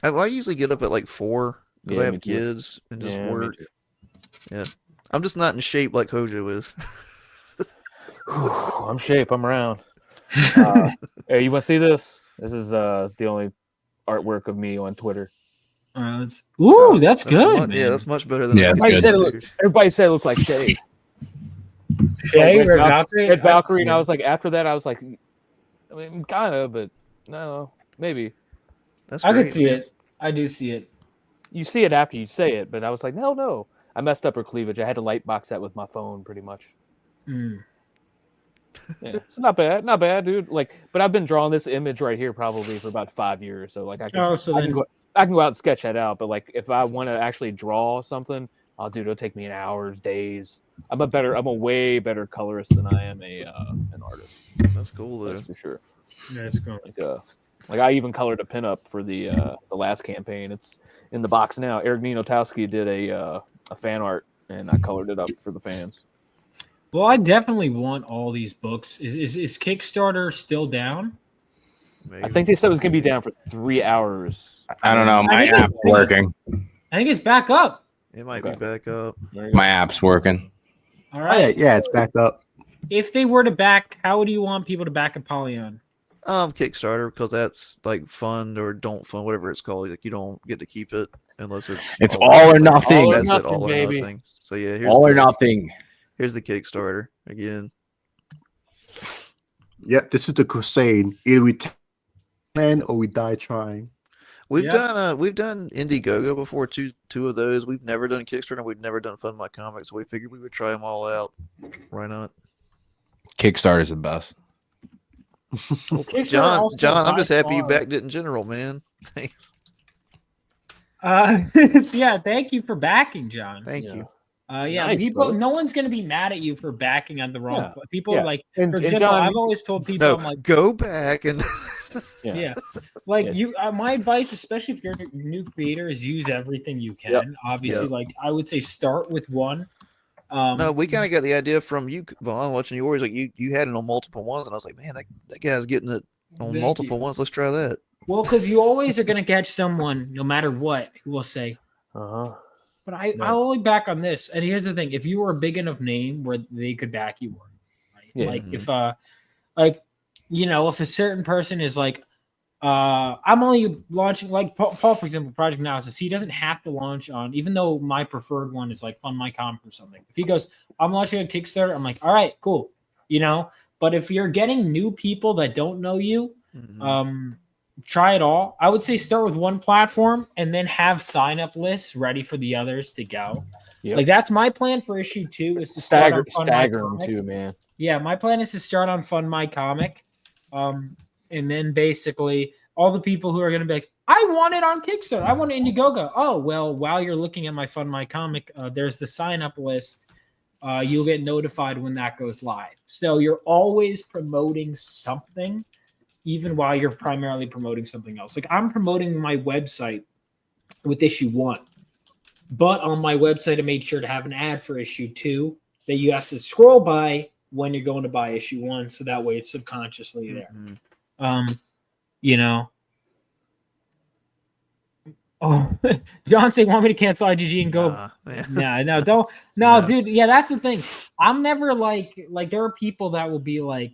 I usually get up at like 4 because I have me too. kids and just Yeah, work. Yeah, I'm just not in shape like Hojo is. I'm shape. I'm around. Hey, you want to see this? This is the only artwork of me on Twitter. That's good. Yeah, that's much better than everybody said it looked like Shay. Shay or Valkyrie? Valkyrie? Valkyrie, and I was like, after that, I was like, I mean, kind of, but no, maybe. I could see it. I do see it. You see it after you say it, but I was like, no. I messed up her cleavage. I had to light box that with my phone, pretty much. Yeah, it's not bad, dude. Like, but I've been drawing this image right here probably for about 5 years. So like, I can go out and sketch that out. But like, if I want to actually draw something, it'll take me hours, days. I'm a way better colorist than I am an artist. That's cool, though. That's for sure. That's cool. Like I even colored a pinup for the last campaign. It's in the box now. Eric Ninotowski did a fan art, and I colored it up for the fans. Well, I definitely want all these books. Is Kickstarter still down? I think they said it was gonna be down for 3 hours. I don't know. I My think it's app's working. I think it's back up. It might be back up. My app's working. All Oh, right. yeah, it's back up. If they were to back, how would you want people to back Apollyon? Kickstarter, because that's like fund or don't fund, whatever it's called. Like you don't get to keep it unless It's all or nothing. That's All or it, all nothing, or baby. nothing. So yeah, here's All or nothing. Here's the Kickstarter again. Yep, this is the crusade. Either we plan or we die trying. We've done Indiegogo before, two of those. We've never done Kickstarter, and we've never done Fund My Comics. So we figured we would try them all out. Why not? Kickstarter's the best. John, I'm just happy you backed it in general, man. Thanks. Yeah, thank you for backing, John. Thank you. Yeah, Nice, people. brother. No one's gonna be mad at you for backing on the wrong. Yeah. People Yeah. like, And- for and example, John, I've always told people, No, I'm like, go back and yeah, like you. My advice, especially if you're a new creator, is use everything you can. Yep. Obviously, Yep. like I would say, start with one. No, we kind of got the idea from you, Vaughn, watching yours. Like you had it on multiple ones, and I was like, man, that guy's getting it on Thank multiple you. ones. Let's try that. Well, because you always are gonna catch someone, no matter what, who will say, Uh-huh. but I'll only back on this. And here's the thing: if you were a big enough name where they could back you, right? Yeah. Like if if a certain person is like, I'm only launching, like Paul, for example, Project Analysis, he doesn't have to launch on, even though my preferred one is like Fund My Comic or something. If he goes, I'm launching a Kickstarter, I'm like, all right, cool, But if you're getting new people that don't know you, try it all. I would say start with one platform and then have sign up lists ready for the others to go. Yep. Like that's my plan for issue 2 is to start on Fund My Stagger them Comic. too, man. Yeah, my plan is to start on Fund My Comic. And then basically all the people who are going to be like, I want it on Kickstarter. I want Indiegogo. Oh, well, while you're looking at my Fund My Comic, there's the sign up list. You'll get notified when that goes live. So you're always promoting something, even while you're primarily promoting something else. Like I'm promoting my website with issue 1, but on my website, I made sure to have an ad for issue 2 that you have to scroll by when you're going to buy issue 1. So that way it's subconsciously there. Oh, John saying, want me to cancel IGG and go? No, don't. No, dude. Yeah, that's the thing. I'm never like there are people that will be like,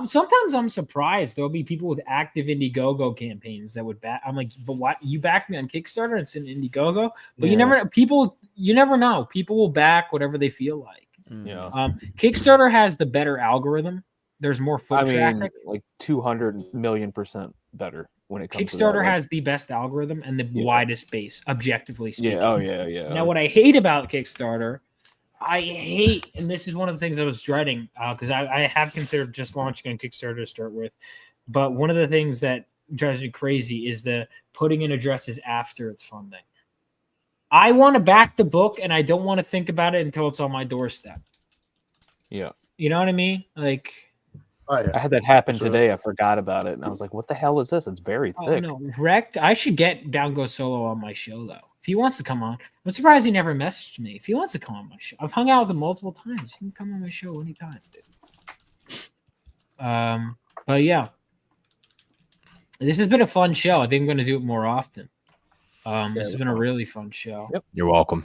sometimes I'm surprised. There'll be people with active Indiegogo campaigns that would back. I'm like, but why you backed me on Kickstarter and it's in Indiegogo? But you never know. People will back whatever they feel like. Yeah. Kickstarter has the better algorithm. There's more foot traffic. Like 200 million% better when it comes to Kickstarter that. has the best algorithm and the widest base, objectively speaking. Yeah. Oh yeah. Now, what I hate about Kickstarter, and this is one of the things I was dreading because I have considered just launching on Kickstarter to start with, but one of the things that drives me crazy is the putting in addresses after it's funding. I want to back the book and I don't want to think about it until it's on my doorstep. Yeah. You know what I mean? Like, I had that happen today. I forgot about it, and I was like, "What the hell is this? It's very thick." Oh no, Wrecked. I should get Down Go Solo on my show though. If he wants to come on, I'm surprised he never messaged me. If he wants to come on my show, I've hung out with him multiple times. He can come on my show anytime, dude. But yeah, this has been a fun show. I think I'm going to do it more often. This has been a really fun show. Yep. You're welcome.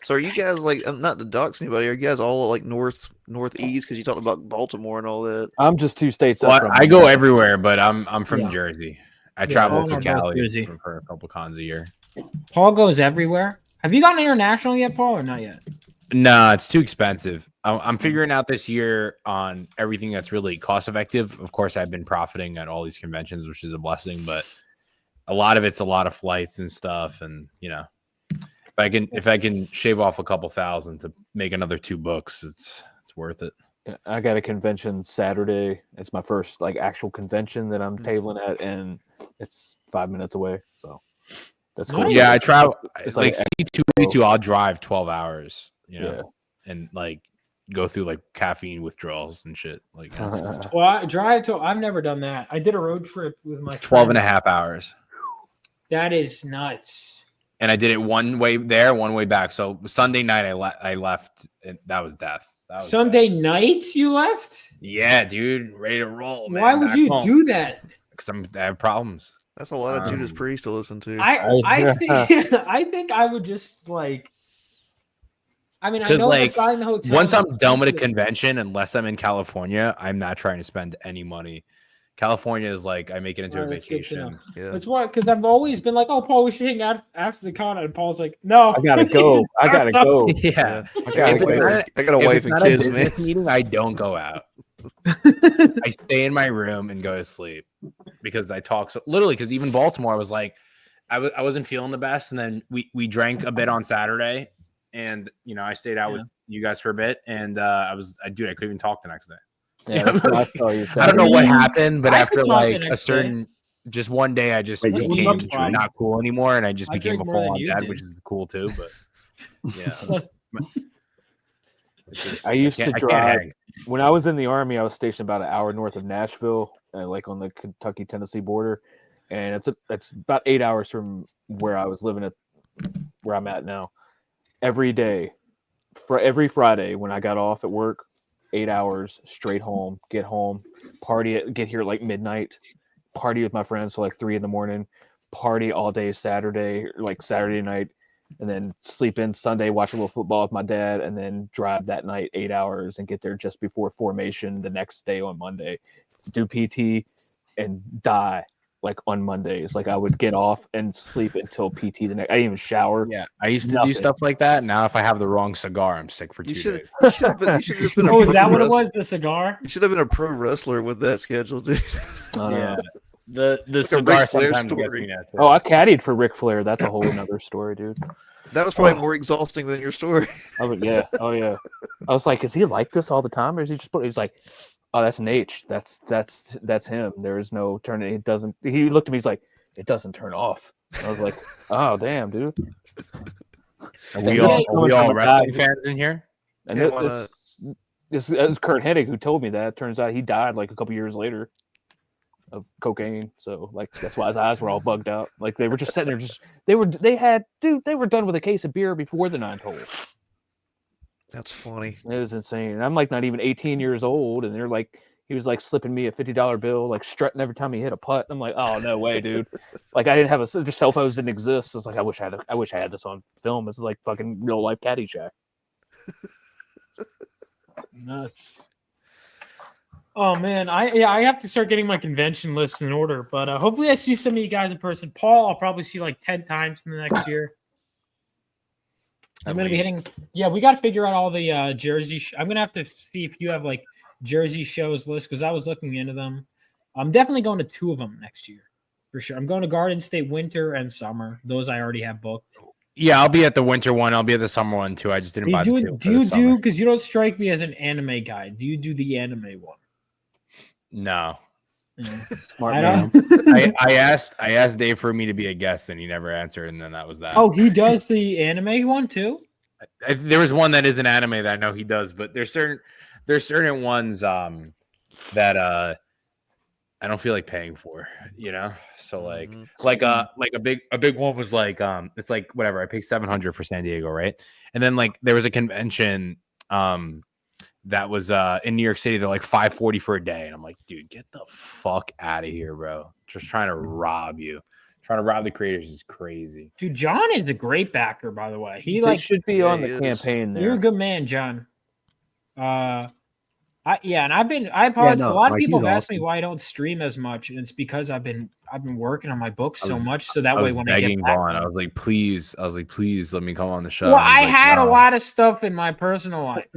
So are you guys like, not to dox anybody, are you guys all like northeast? Because you talked about Baltimore and all that. I'm just 2 states. Well, I go everywhere, but I'm from Jersey. I travel all to are both Cali Jersey. for a couple cons a year. Paul goes everywhere. Have you gotten international yet, Paul, or not yet? No, it's too expensive. I'm figuring out this year on everything that's really cost effective. Of course, I've been profiting at all these conventions, which is a blessing, but a lot of it's a lot of flights and stuff. And, if I can shave off a couple thousand to make another 2 books, it's worth it. Yeah, I got a convention Saturday. It's my first actual convention that I'm tabling at, and it's 5 minutes away. So that's cool. Yeah, I travel. It's like C2E2, I'll drive 12 hours. And go through caffeine withdrawals and shit. Well, I've never done that. I did a road trip with my 12 and a half hours. That is nuts. and I did it one way there, one way back. So Sunday night I left. And that was death. That was Sunday night you left? Yeah, dude, ready to roll. Man, Why would back you home. do that? Because I have problems. That's a lot of Judas Priest to listen to. I think I think I would just like. I mean, I know the guy in the hotel. Once I'm done with a convention, unless I'm in California, I'm not trying to spend any money. California is like I make it into a vacation. Yeah. That's why, because I've always been like, "Oh, Paul, we should hang out after the con," and Paul's like, "No, I gotta go. I gotta go. Yeah, I got a wife and kids, man. Meeting, I don't go out. I stay in my room and go to sleep because I talk so literally. Because even Baltimore, I was like, I wasn't feeling the best, and then we drank a bit on Saturday, and I stayed out with you guys for a bit, and I couldn't even talk the next day. Yeah, that's what I saw you. I don't know what happened, but I after could talk like the a next certain, just one day, I just Wait, you became love to drink? not cool anymore, and I just I became a drink more than full-on you dad, did. which is cool too. But yeah, I used to can't drive hang. when I was in the Army. I was stationed about an hour north of Nashville, like on the Kentucky-Tennessee border, and it's about 8 hours from where I was living where I'm at now. Every day, for every Friday when I got off at work, 8 hours straight home, get party, get here at like midnight, party with my friends till like 3 a.m, party all day Saturday, like Saturday night, and then sleep in Sunday, watch a little football with my dad, and then drive that night 8 hours and get there just before formation the next day on Monday, do PT and die like on Mondays. Like I would get off and sleep until PT the next. I didn't even shower. Yeah, I used to Nothing. do stuff like that. Now, if I have the wrong cigar, I'm sick for 2 days. You should have just been. Oh, is that what it was? The cigar? You should have been a pro wrestler with that schedule, dude. Yeah, the Ric cigar Flair sometimes gets story. me nuts. Oh, I caddied for Ric Flair. That's a whole another story, dude. That was probably more exhausting than your story. I was, yeah. Oh, yeah. I was like, is he like this all the time, or is he just? He's like, oh, that's an H. That's him. There is no turning. It doesn't. He looked at me. He's like, it doesn't turn off. I was like, oh, damn, dude. Are we all wrestling fans in here? And Yeah, this was Kurt Hennig who told me that. Turns out he died like a couple years later of cocaine. So like that's why his eyes were all bugged out. Like they were just sitting there, they were done with a case of beer before the 9th hole. That's funny. It was insane. And I'm like not even 18 years old, and they're like, he was like slipping me a $50 bill, like strutting every time he hit a putt. I'm like, oh no way, dude. Like I didn't have just cell phones didn't exist. I was like, I wish I had this on film. This is like fucking real life Caddyshack. Nuts. Oh man, I have to start getting my convention list in order, but hopefully I see some of you guys in person. Paul, I'll probably see like 10 times in the next year. I'm gonna be hitting. Yeah, we got to figure out all the Jersey. I'm gonna have to see if you have like Jersey shows list because I was looking into them. I'm definitely going to 2 of them next year for sure. I'm going to Garden State winter and summer. Those I already have booked. Yeah, I'll be at the winter one. I'll be at the summer one too. I just didn't buy the two. Do you do because you don't strike me as an anime guy? Do you do the anime one? No. Smart I man. don't. I asked Dave for me to be a guest, and he never answered, and then that was that. Oh, he does the anime one too. There was one that is an anime that I know he does, but there's certain ones that I don't feel like paying for, So like a big one was like it's like whatever, I paid $700 for San Diego, right? And then like there was a convention that was in New York City. They're like $540 for a day, and I'm like, dude, get the fuck out of here, bro. Just trying to rob you. Trying to rob the creators is crazy. Dude, John is a great backer, by the way. He should be on the campaign there. You're a good man, John. And a lot of people have asked me why I don't stream as much, and it's because I've been working on my book so much, so that way when I get back, I was like, please let me come on the show. Well, I had a lot of stuff in my personal life,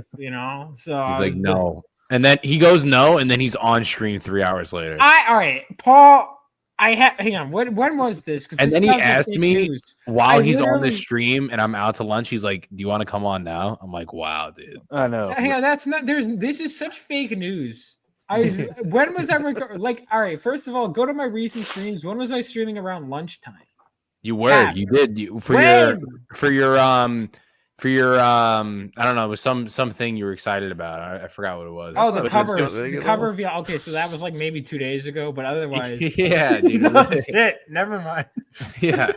So he's like, no, and then he goes no, and then he's on stream 3 hours later. All right, Paul. Hang on. When was this? And then he asked me while he's on the stream and I'm out to lunch. He's like, "Do you want to come on now?" I'm like, "Wow, dude." I know. Hang on, that's not. This is such fake news. When was I like? All right. First of all, go to my recent streams. When was I streaming around lunchtime? You were. You did. For your I don't know. It was something you were excited about. I forgot what it was. Oh, the cover. The cover of okay, so that was like maybe 2 days ago, but otherwise, yeah, dude. No, shit. Never mind. Yeah.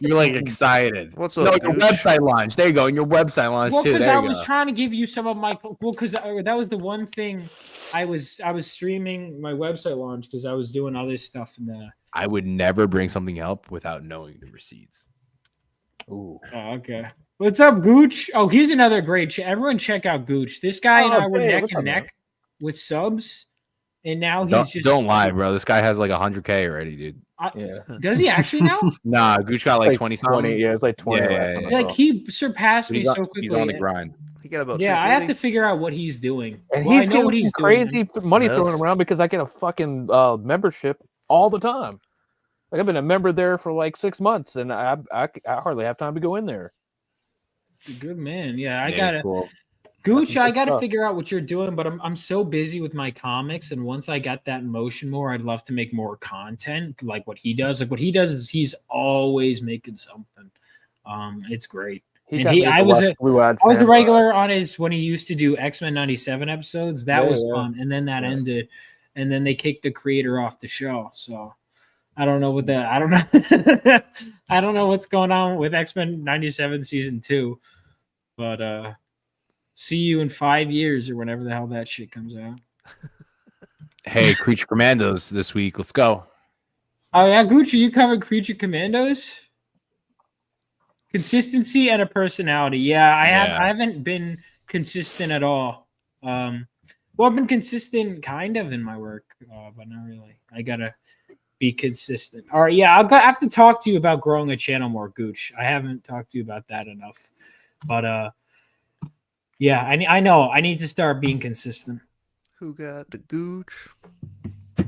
You're like excited. What's No, up, your Gooch? website launch. There you go. And your website launch Well, too. because There I you was go. trying to give you some of my because that was the one thing I was streaming my website launch because I was doing other stuff in the. I would never bring something up without knowing the receipts. Ooh. Oh, okay. What's up, Gooch? Oh, he's another great. Everyone, check out Gooch. This guy and I were hey, neck what's and up, man? neck with subs, and now he's just Don't lie, bro. This guy has like 100K already, dude. Yeah. Does he actually now? Nah, Gooch got like 20 something. Yeah, it's like 20 Yeah, last yeah, time I yeah. Like saw. he surpassed But me he's on, so he's quickly. on the grind. He got about Yeah, I have to 240. figure out what he's doing. And Well, I he's know getting what some he's crazy doing. money Meth. thrown around because I get a fucking membership all the time. Like I've been a member there for like 6 months, and I hardly have time to go in there. Good man. Yeah, I Yeah, gotta. cool. Gooch, I Good got to stuff. figure out what you're doing, but I'm so busy with my comics, and once I got that in motion more, I'd love to make more content like what he does. Like what he does is he's always making something. It's great. And got me I to was watch Blue Eyed I was the Samurai. regular on his when he used to do X-Men 97 episodes. That Yeah, was yeah. fun, and then that Yeah. ended, and then they kicked the creator off the show. So I don't know what the I don't know I don't know what's going on with X-Men 97 season 2, but see you in 5 years or whenever the hell that shit comes out. Hey, Creature Commandos this week. Let's go. Oh yeah, Gucci, you covered Creature Commandos. Consistency and a personality. Yeah, I haven't been consistent at all. Well, I've been consistent kind of in my work, but not really. I gotta be consistent. All right, yeah, I have to talk to you about growing a channel more, Gooch. I haven't talked to you about that enough, but yeah, I know I need to start being consistent. Who got the Gooch?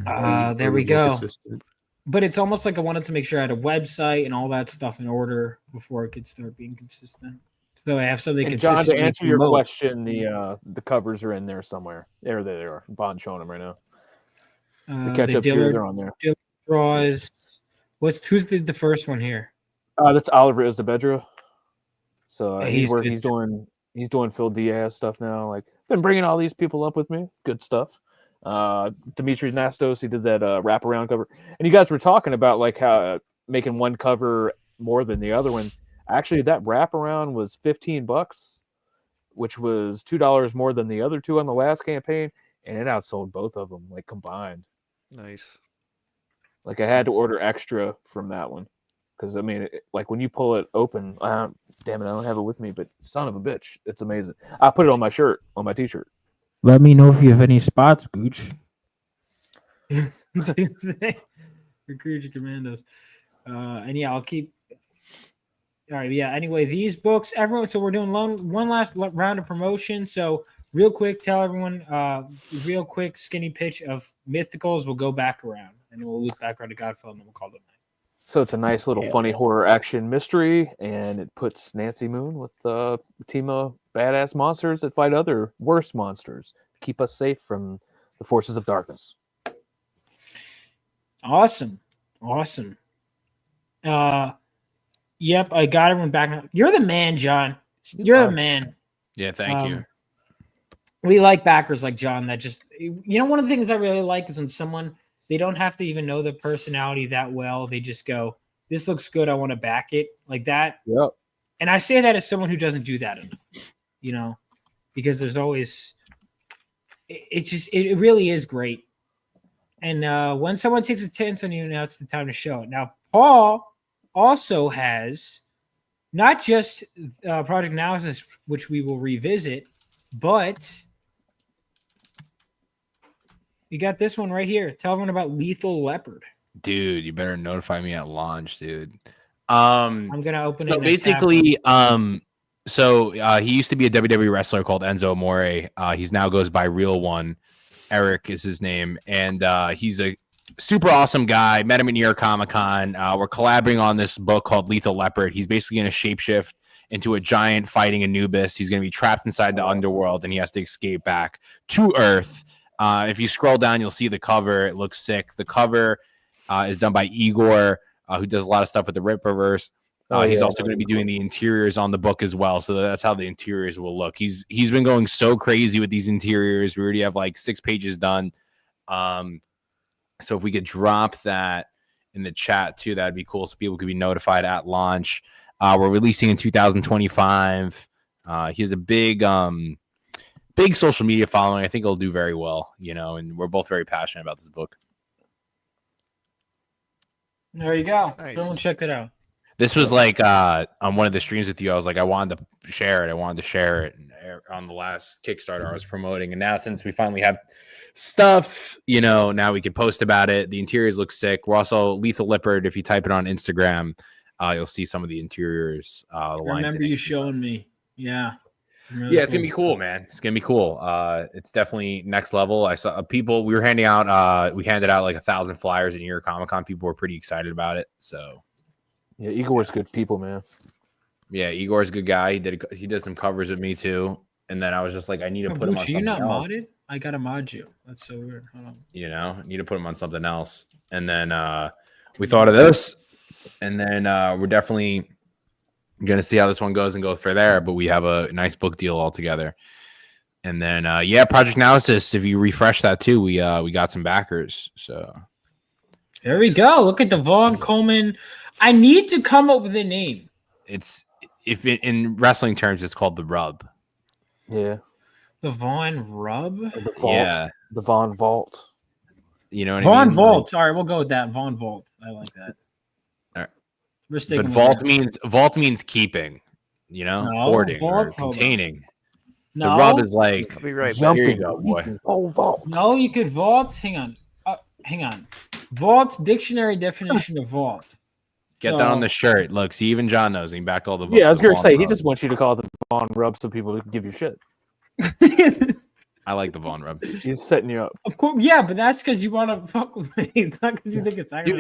There we go. Consistent. But it's almost like I wanted to make sure I had a website and all that stuff in order before I could start being consistent. So I have something And John, consistent. to answer your question, the covers are in there somewhere. There they are. Bond's showing them right now. The catch up here, they're on there. Dillard draws. Who's the first one here? That's Oliver Isabedra. So Yeah, he's he's good. he's doing Phil Diaz stuff now. Like been bringing all these people up with me. Good stuff. Dimitri Nastos, he did that wraparound cover, and you guys were talking about like how making one cover more than the other one. Actually, that wraparound was $15, which was $2 more than the other two on the last campaign, and it outsold both of them like combined. Nice. Like I had to order extra from that one because I mean, like when you pull it open, damn it, I don't have it with me, but son of a bitch, it's amazing. I put it on my shirt, on my t-shirt. Let me know if you have any spots, Gooch. For Creature Commandos. And yeah, I'll keep. All right, yeah. Anyway, these books, everyone. So we're doing one last round of promotion. So real quick, tell everyone, real quick, skinny pitch of Mythicals. We'll go back around, and then we'll loop back around to Godfall, and then we'll call it a night. So it's a nice little funny horror action mystery, and it puts Nancy Moon with a team of badass monsters that fight other worse monsters to keep us safe from the forces of darkness. Awesome. Yep, I got everyone back. You're the man, John. You're the man. Yeah, thank you. We like backers like John that just, one of the things I really like is when someone, they don't have to even know the personality that well. They just go, this looks good. I want to back it like that. Yep. And I say that as someone who doesn't do that enough, because there's always, it really is great. And when someone takes a chance on you, now it's the time to show it. Now, Paul also has not just Project Analysis, which we will revisit, but you got this one right here. Tell everyone about Lethal Leopard. Dude, you better notify me at launch, dude. I'm gonna open it. So basically, he used to be a WWE wrestler called Enzo Amore. He's now goes by Real One. Eric is his name, and he's a super awesome guy. Met him at New York Comic Con. We're collaborating on this book called Lethal Leopard. He's basically going to shapeshift into a giant fighting Anubis. He's going to be trapped inside the underworld, and he has to escape back to Earth. If you scroll down, you'll see the cover. It looks sick. The cover is done by Igor, who does a lot of stuff with the Rippaverse. He's also going to be doing the interiors on the book as well. So that's how the interiors will look. He's been going so crazy with these interiors. We already have like 6 pages done. So if we could drop that in the chat too. That'd be cool, so people could be notified at launch. We're releasing in 2025. He has a big social media following. I think he'll do very well, and we're both very passionate about this book. There you go. Nice. Go and check it out. This was like on one of the streams with you. I was like, I wanted to share it. And on the last Kickstarter I was promoting. And now since we finally have stuff, now we can post about it. The interiors look sick. We're also Lethal Leopard. If you type it on Instagram, you'll see some of the interiors. I remember you showing me. Yeah. It's gonna be cool, man. It's gonna be cool. It's definitely next level. I saw people. We were handing out. We handed out like 1,000 flyers at New York Comic Con. People were pretty excited about it. So, yeah, Igor's good people, man. Yeah, Igor's a good guy. He did some covers with me too. And then I was just like, I need to put him on something you not else. modded? I gotta mod you. That's so weird. Hold on. Need to put him on something else. And then we thought of this, and then we're definitely gonna see how this one goes and go for there. But we have a nice book deal all together. And then Project Analysis. If you refresh that too, we got some backers. So there we go. Look at the Vaughn Coleman. I need to come up with a name. In wrestling terms, it's called the Rub. Yeah. The Vaughn Rub? The Vault. Yeah. The Vaughn Vault. You know what Vaughn I mean? Vault. All right, we'll go with that. Vaughn Vault. I like that. All right. We're sticking But with vault means keeping, hoarding or containing. The Rub is like, I'll be right here back. you go, boy. Oh, vault. No, you could vault. Hang on. Vault dictionary definition of vault. Get that on the shirt. Look, see, even John knows. He backed all the books. Yeah, I was going to Vaughn say, he Rub. just wants you to call it the Vaughn Rub so people can give you shit. I like the Vaughn Rub. He's setting you up. Of course, yeah, but that's because you want to fuck with me. It's not because you think it's Dude,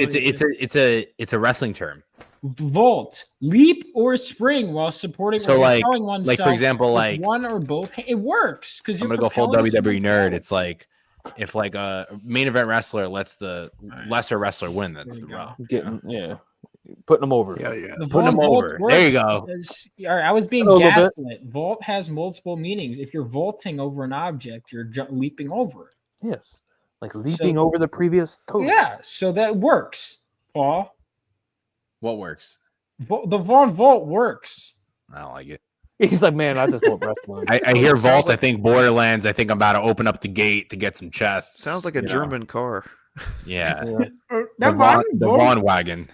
it's a wrestling term. Vault, leap or spring while supporting So or like propelling oneself for example, with like one or both. It works because I'm gonna go full WWE nerd. It's like if like a main event wrestler lets the lesser wrestler win, that's the Rub. Putting them over. Yeah. The Putting them vault over. works There you go. because- all right, I was being A little bit. gaslit. Vault has multiple meanings. If you're vaulting over an object, you're leaping over it. Yes. Like leaping over the previous total. Yeah, so that works, Paul. What works? The Vaughn Vault works. I don't like it. He's like, man, I just want wrestling. I hear Vault. I think Borderlands. I think I'm about to open up the gate to get some chests. Sounds like a German car. Yeah. The The Vaughn wagon.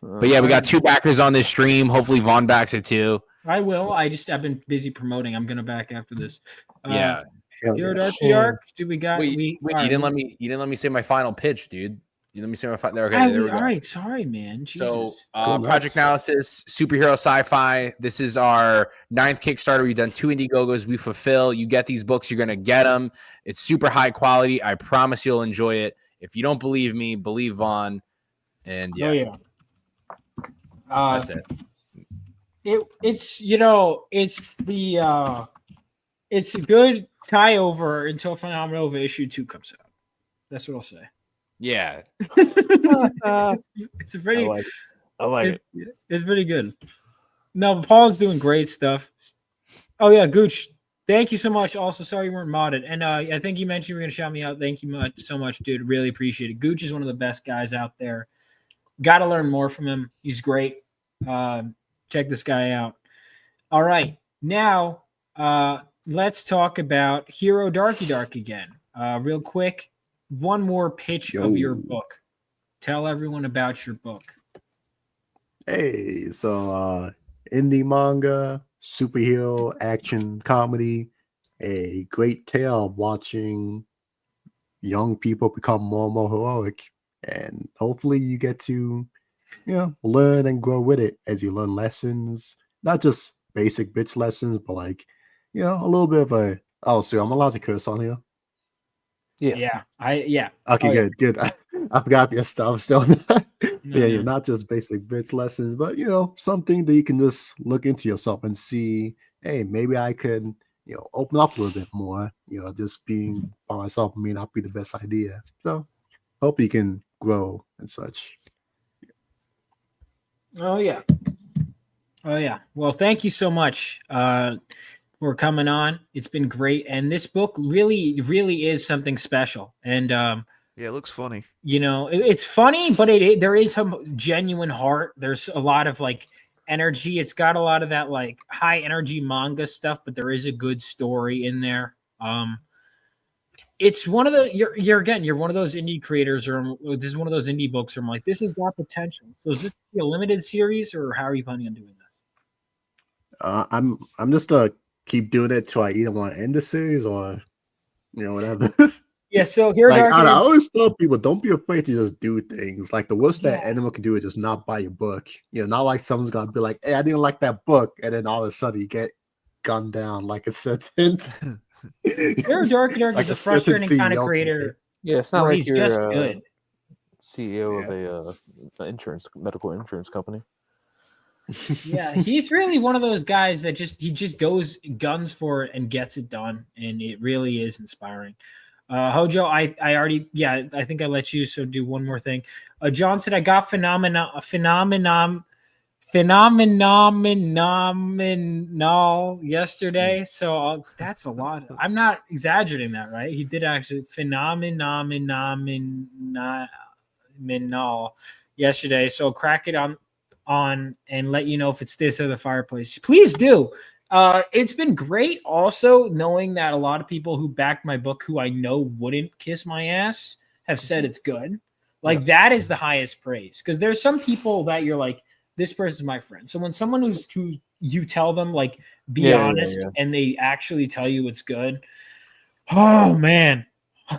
But yeah, we got 2 backers on this stream. Hopefully Vaughn backs it too. I will. I've been busy promoting. I'm gonna back after this. Yeah. Hero Dark. Do we got? Wait, you didn't let me say my final pitch, dude. You let me say my final. Okay, there we go. All right, sorry, man. Jesus. So, Project Analysis, superhero sci-fi. This is our 9th Kickstarter. We've done 2 Indiegogos. We fulfill. You get these books, you're gonna get them. It's super high quality. I promise you'll enjoy it. If you don't believe me, believe Vaughn. And yeah, that's it. It's it's a good tie over until Phenomenal Nova issue 2 comes out. That's what I'll say. Yeah. It's a pretty. I like it. It's pretty good. No, Paul's doing great stuff. Oh yeah, Gooch. Thank you so much. Also, sorry you weren't modded. And I think you mentioned you were going to shout me out. Thank you so much, dude. Really appreciate it. Gooch is one of the best guys out there. Got to learn more from him. He's great. Check this guy out. All right. Now, let's talk about Hero Dark again. Real quick. One more pitch of your book. Tell everyone about your book. Hey, so indie manga, superhero, action, comedy, a great tale of watching young people become more and more heroic. And hopefully you get to, learn and grow with it as you learn lessons, not just basic bitch lessons, but like, a little bit of a, so I'm allowed to curse on here. Yes. Yeah. Okay, good. I forgot your stuff still. You're not just basic bitch lessons, but something that you can just look into yourself and see, hey, maybe I could, open up a little bit more. Just being by myself may not be the best idea. So hope you can grow and such. Oh yeah. Well, thank you so much for coming on. It's been great, and this book really is something special. And Yeah, it looks funny. You know, it's funny, but there is some genuine heart. There's a lot of like energy. It's got a lot of that like high energy manga stuff, but there is a good story in there. It's one of the you're one of those indie creators, or this is one of those indie books where I'm like, this has got potential. So is this a limited series, or how are you planning on doing this? I'm just gonna keep doing it till I either want to end the series or whatever. Yeah, so here like I always tell people, don't be afraid to just do things. Like the worst that anyone can do is just not buy your book. Not like someone's gonna be like, "Hey, I didn't like that book," and then all of a sudden you get gunned down like a sentence. Sarah Dark is a frustrating kind of creator. Yeah, it's not like he's you're just good. CEO of a medical insurance company. Yeah, he's really one of those guys that he just goes guns for it and gets it done, and it really is inspiring. Hojo, I already I think I let you do one more thing. John said I got phenomenal yesterday, so that's a lot. I'm not exaggerating that, right? He did actually phenomenal yesterday, so crack it on and let you know if it's this or the fireplace. Please do. It's been great also knowing that a lot of people who backed my book who I know wouldn't kiss my ass have said it's good. Like that is the highest praise, because there's some people that you're like, this person's my friend. So when someone who you tell them like be honest and they actually tell you it's good, oh man.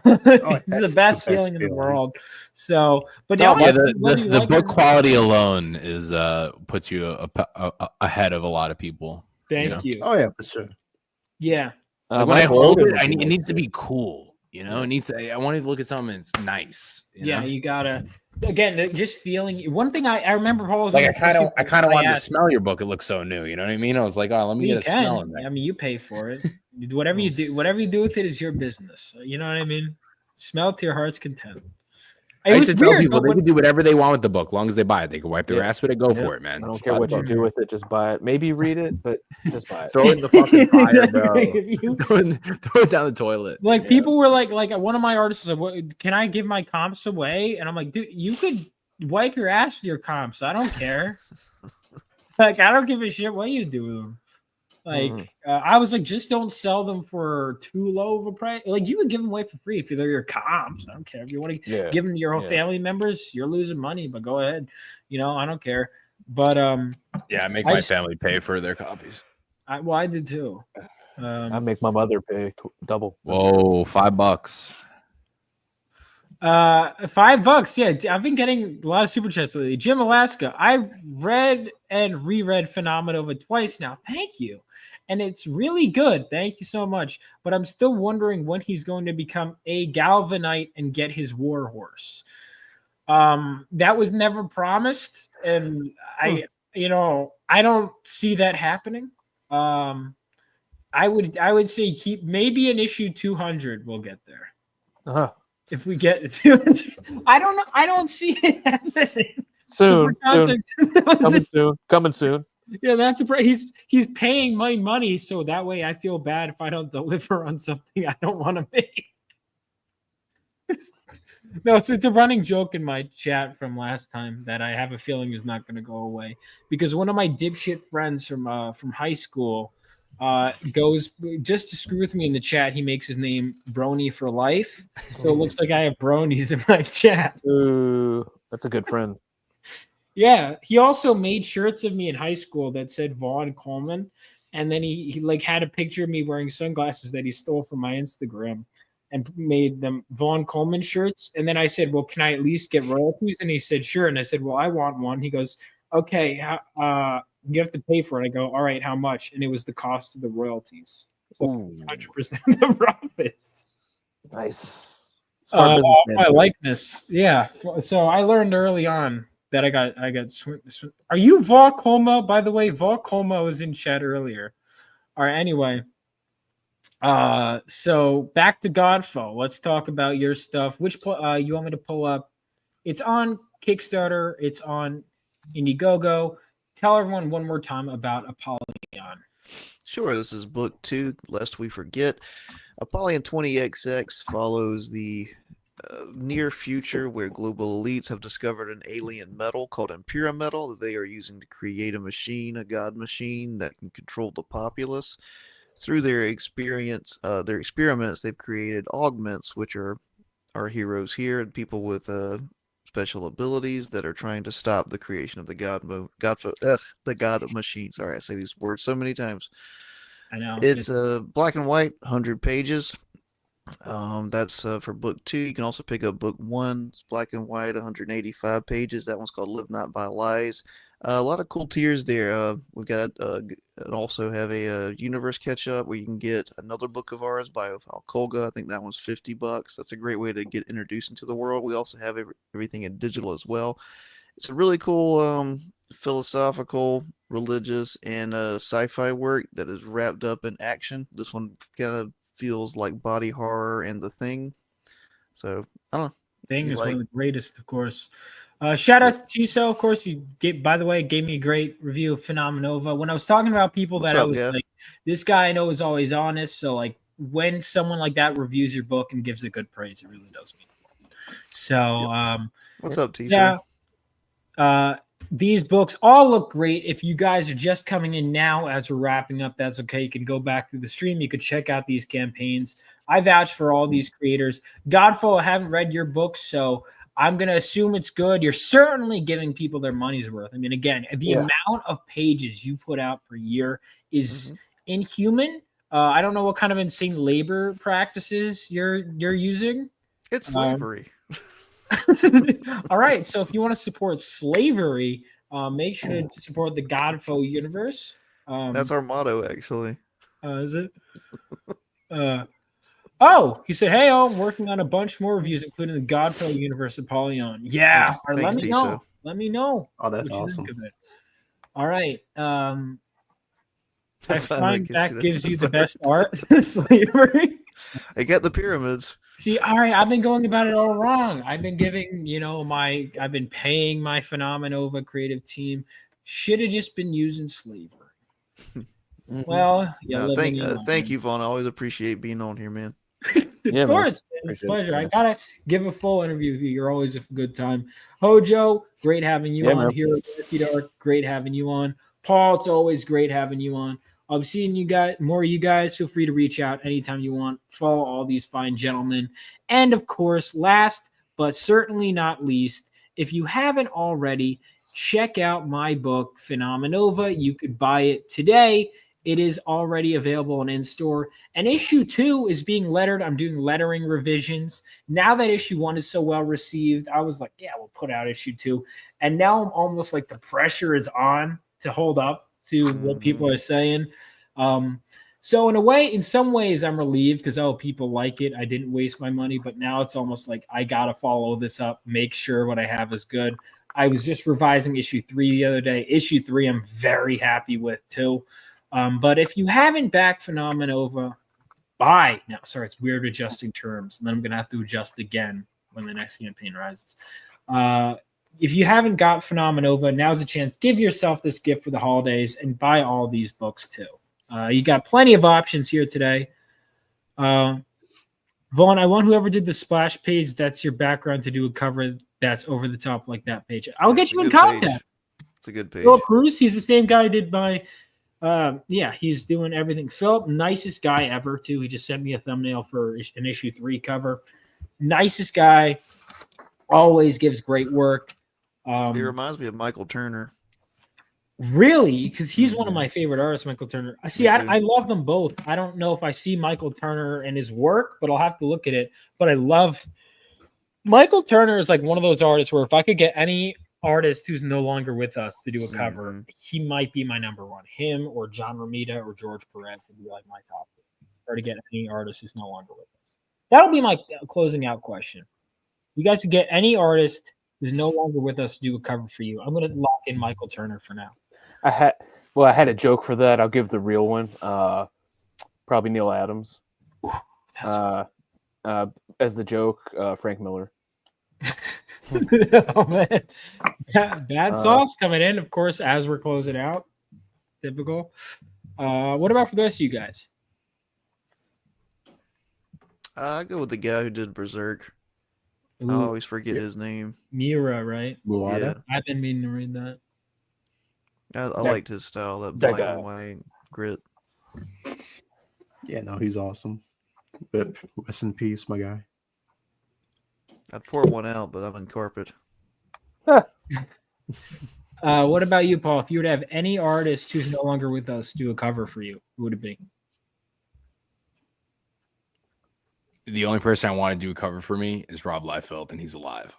It's the best feeling in the world. So, but the book quality alone is puts you ahead of a lot of people. Thank you. Oh yeah, for sure. Yeah. Like when I hold it, it needs to be cool. It needs. I want to look at something that's nice. You gotta just feeling. One thing I remember, Paul, was like I kind of wanted to smell your book. It looks so new. You know what I mean? I was like, oh, let me get a smell in there. I mean, you pay for it. Whatever you do with it is your business. You know what I mean? Smell it to your heart's content. I used to tell people they can do whatever they want with the book, long as they buy it. They can wipe their ass with it. Go for it, man. I don't care what you do with it. Just buy it. Maybe read it, but just buy it. Throw it in the fucking fire, bro. throw it down the toilet. Like people were like one of my artists was like, "Can I give my comps away?" And I'm like, "Dude, you could wipe your ass with your comps. I don't care. Like I don't give a shit what you do with them." Like I was like, just don't sell them for too low of a price. Like you would give them away for free if they're your comps. I don't care if you want to give them to your whole family members. You're losing money, but go ahead. I don't care. But I make my family pay for their copies. I did too. I make my mother pay double. Whoa, $5. $5. Yeah, I've been getting a lot of super chats lately. Jim Alaska, I've read and reread Phenomenova twice now. Thank you. And it's really good. Thank you so much. But I'm still wondering when he's going to become a Galvanite and get his war horse. That was never promised, and I don't see that happening. I would say keep maybe an issue 200. We'll get there. If we get 200, I don't know. I don't see it happening. Soon. Coming soon. Yeah, that's he's paying my money, so that way I feel bad if I don't deliver on something I don't want to make. No, so it's a running joke in my chat from last time that I have a feeling is not going to go away, because one of my dipshit friends from high school goes just to screw with me in the chat. He makes his name Brony for life, so it looks like I have bronies in my chat. Ooh, that's a good friend. Yeah, he also made shirts of me in high school that said Vaughn Coleman, and then he like had a picture of me wearing sunglasses that he stole from my Instagram and made them Vaughn Coleman shirts. And then I said, well, can I at least get royalties? And he said, sure. And I said, well, I want one. He goes, okay, you have to pay for it. I go, all right, how much? And it was the cost of the royalties. So 100% the profits. Nice. My likeness. Yeah. So I learned early on that I got Are you Volcoma? By the way, Volcoma was in chat earlier. All right, anyway. So back to Godfall. Let's talk about your stuff. Which you want me to pull up? It's on Kickstarter. It's on Indiegogo. Tell everyone one more time about Apollyon. Sure, this is book 2, lest we forget. Apollyon 20XX follows the near future where global elites have discovered an alien metal called Imperial metal that they are using to create a machine, a god machine that can control the populace. Through their experiments, they've created augments, which are our heroes here, and people with special abilities that are trying to stop the creation of the the god of machine. Sorry, I say these words so many times. I know. It's black and white, 100 pages. That's for book 2. You can also pick up book 1. It's black and white, 185 pages. That one's called Live Not by Lies. A lot of cool tiers there. We've got also have a universe catch up where you can get another book of ours by Kolga. I think that one's $50. That's a great way to get introduced into the world. We also have everything in digital as well. It's a really cool philosophical, religious, and sci-fi work that is wrapped up in action. This one kind of feels like body horror and The Thing. So I don't know. Thing is one of the greatest, of course. Shout out to Tiso, of course. By the way, gave me a great review of Phenomenova. When I was talking about people that I was like, this guy I know is always honest. So like when someone like that reviews your book and gives it good praise, it really does mean a lot. So what's up, Tiso? Yeah. These books all look great. If you guys are just coming in now as we're wrapping up, that's okay. You can go back to the stream. You could check out these campaigns. I vouch for all these creators. Godfall, I haven't read your books, so I'm going to assume it's good. You're certainly giving people their money's worth. I mean, again, the amount of pages you put out per year is inhuman. I don't know what kind of insane labor practices you're using. It's slavery. All right, so if you want to support slavery, make sure to support the Godfall universe. That's our motto, actually. Is it? Oh, he said, "Hey, I'm working on a bunch more reviews, including the Godfall universe Apollyon." Yeah, Thanks, let me know. Let me know. Oh, that's awesome. All right. I find that gives you the best art. Slavery. I get the pyramids. See, all right, I've been going about it all wrong. I've been giving, I've been paying my Phenomenova creative team. Should have just been using slavery. Well, thank you, Vaughn. I always appreciate being on here, man. Of course, man. It's a pleasure. I gotta give a full interview with you. You're always a good time. Hojo, great having you on. Hero Dark, great having you on. Paul, it's always great having you on. I'll be seeing you guys, more of you guys. Feel free to reach out anytime you want. Follow all these fine gentlemen. And of course, last but certainly not least, if you haven't already, check out my book, Phenomenova. You could buy it today. It is already available and in store. And issue 2 is being lettered. I'm doing lettering revisions. Now that issue 1 is so well received, I was like, yeah, we'll put out issue 2. And now I'm almost like the pressure is on to hold up to what people are saying. So in a way, in some ways, I'm relieved because, people like it. I didn't waste my money, but now it's almost like I got to follow this up, make sure what I have is good. I was just revising issue 3 the other day. Issue 3, I'm very happy with too. But if you haven't backed Phenomenova, buy. Now, sorry, it's weird adjusting terms. And then I'm going to have to adjust again when the next campaign rises. If you haven't got Phenomenova, now's a chance. Give yourself this gift for the holidays and buy all these books too. You got plenty of options here today. Vaughn, I want whoever did the splash page, that's your background, to do a cover that's over the top like that page. I'll get you in contact. It's a good page. Philip Cruz, he's the same guy who did my he's doing everything. Philip, nicest guy ever too. He just sent me a thumbnail for an issue 3 cover. Nicest guy, always gives great work. He reminds me of Michael Turner. Really? Because he's one of my favorite artists, Michael Turner. I love them both. I don't know if I see Michael Turner and his work, but I'll have to look at it. But I love Michael Turner is like one of those artists where if I could get any artist who's no longer with us to do a cover, he might be my number one. Him or John Romita or George Perez would be like my top. Or to get any artist who's no longer with us. That'll be my closing out question. You guys could get any artist who's no longer with us to do a cover for you. I'm going to lock in Michael Turner for now. I had a joke for that. I'll give the real one. Probably Neil Adams. As the joke, Frank Miller. Oh man, bad sauce coming in, of course, as we're closing out. Typical. What about for the rest of you guys? I go with the guy who did Berserk. I always forget his name. Mira, right? Muada? I've been meaning to read that. I liked his style, that that black guy. and white grit. Yeah, no, he's awesome. But rest in peace, my guy. I'd pour one out, but I'm in carpet. What about you, Paul? If you were to have any artist who's no longer with us do a cover for you, who would it be? The only person I want to do a cover for me is Rob Liefeld, and he's alive.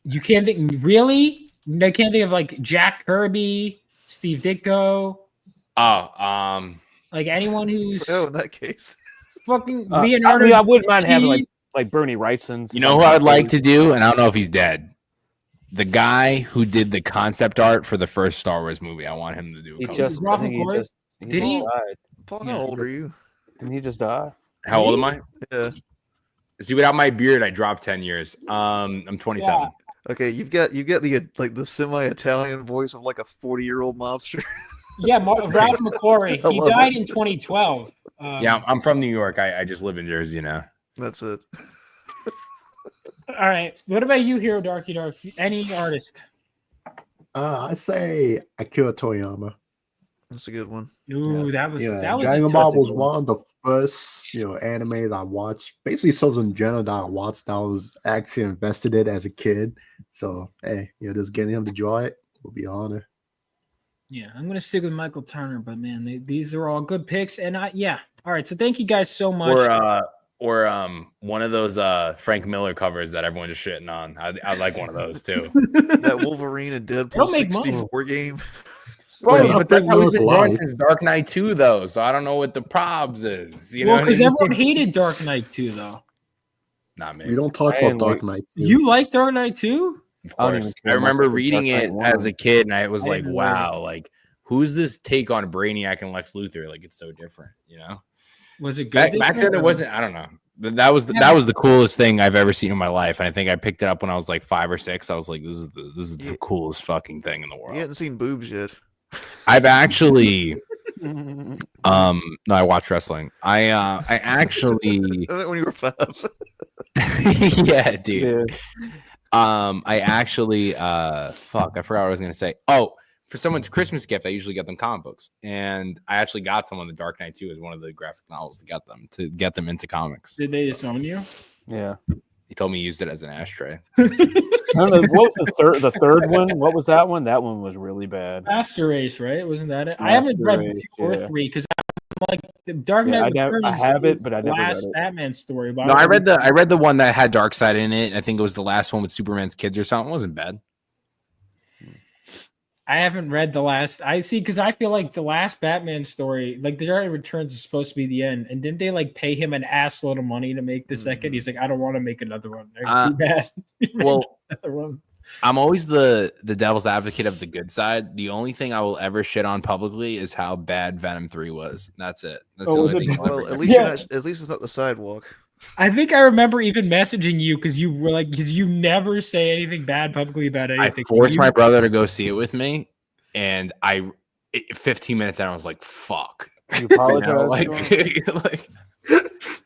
You can't think, really? I can't think of like Jack Kirby, Steve Ditko. Oh, like anyone who's in that case, fucking I Leonardo. mean, I wouldn't mind having Vinci. like Bernie Wrightson's. You know who I'd like to do, and I don't know if he's dead. The guy who did the concept art for the first Star Wars movie. I want him to do a cover. I think Did he? died. Paul, how old are you? Didn't he just die? How old am I? Yeah. See, without my beard, I dropped 10 years. I'm 27. Yeah. Okay, you've got the like the semi-Italian voice of like a 40-year-old mobster. Yeah, Ralph McQuarrie. I He love died it. in 2012. Yeah, I'm from New York. I just live in Jersey now. That's it. All right. What about you, Hero Darky Dark? Any artist? I say Akira Toriyama. That's a good one. Ooh, that was that was Dragon a Ball tough was one. one of the first, animes I watched. Basically, shows in general that I watched. I was actually invested in as a kid. So, hey, just getting him to draw it will be an honor. Yeah, I'm gonna stick with Michael Turner, but man, these are all good picks. And all right. So thank you guys so much. Or one of those Frank Miller covers that everyone's just shitting on. I like one of those too. That Wolverine and They'll Deadpool make money. 64 game. Bro, Wait, but that's how he's been Miller's doing alive. since Dark Knight 2, though. So I don't know what the probs is. You know, Well, what I because mean? everyone hated Dark Knight 2, though. Not me. We don't talk I about ain't Dark like- Knight. You like Dark Knight 2? Of I don't even course. care I much remember about reading Dark it Knight as a 1. kid, and I was I like, didn't read it. wow, like, who's this take on Brainiac and Lex Luthor? Like, it's so different, you know? Was it good? Back then, there wasn't, I don't know. That was the coolest thing I've ever seen in my life. And I think I picked it up when I was like 5 or 6. I was like, this is the coolest fucking thing in the world. You hadn't seen boobs yet. I've actually no, I watch wrestling. I actually When you were 5. yeah, dude. I actually fuck, I forgot what I was gonna say. Oh, for someone's Christmas gift, I usually get them comic books. And I actually got someone The Dark Knight 2 as one of the graphic novels to get them into comics. Did they disown you? Yeah. He told me he used it as an ashtray. I don't know. What was the third one? What was that one? That one was really bad. Master Race, right? Wasn't that it? I haven't read Race, 2 or yeah. 3 because like the Dark Yeah, Knight I Returns have it, is but I the never read last it. Batman story. But No, I read the one that had Darkseid in it. I think it was the last one with Superman's kids or something. It wasn't bad. I haven't read the last. I see because I feel like the last Batman story, like the Dark Knight Returns, is supposed to be the end. And didn't they like pay him an ass load of money to make the second? He's like, I don't want to make another one. They're too bad. Well, Another one. I'm always the devil's advocate of the good side. The only thing I will ever shit on publicly is how bad Venom 3 was. That's it. That's the only thing I'll ever Well, get. at least at least it's not the sidewalk. I think I remember even messaging you because you were like, because you never say anything bad publicly about I anything. forced You- my brother to go see it with me, and 15 minutes in, I was like, "Fuck." You apologize. You know, like, like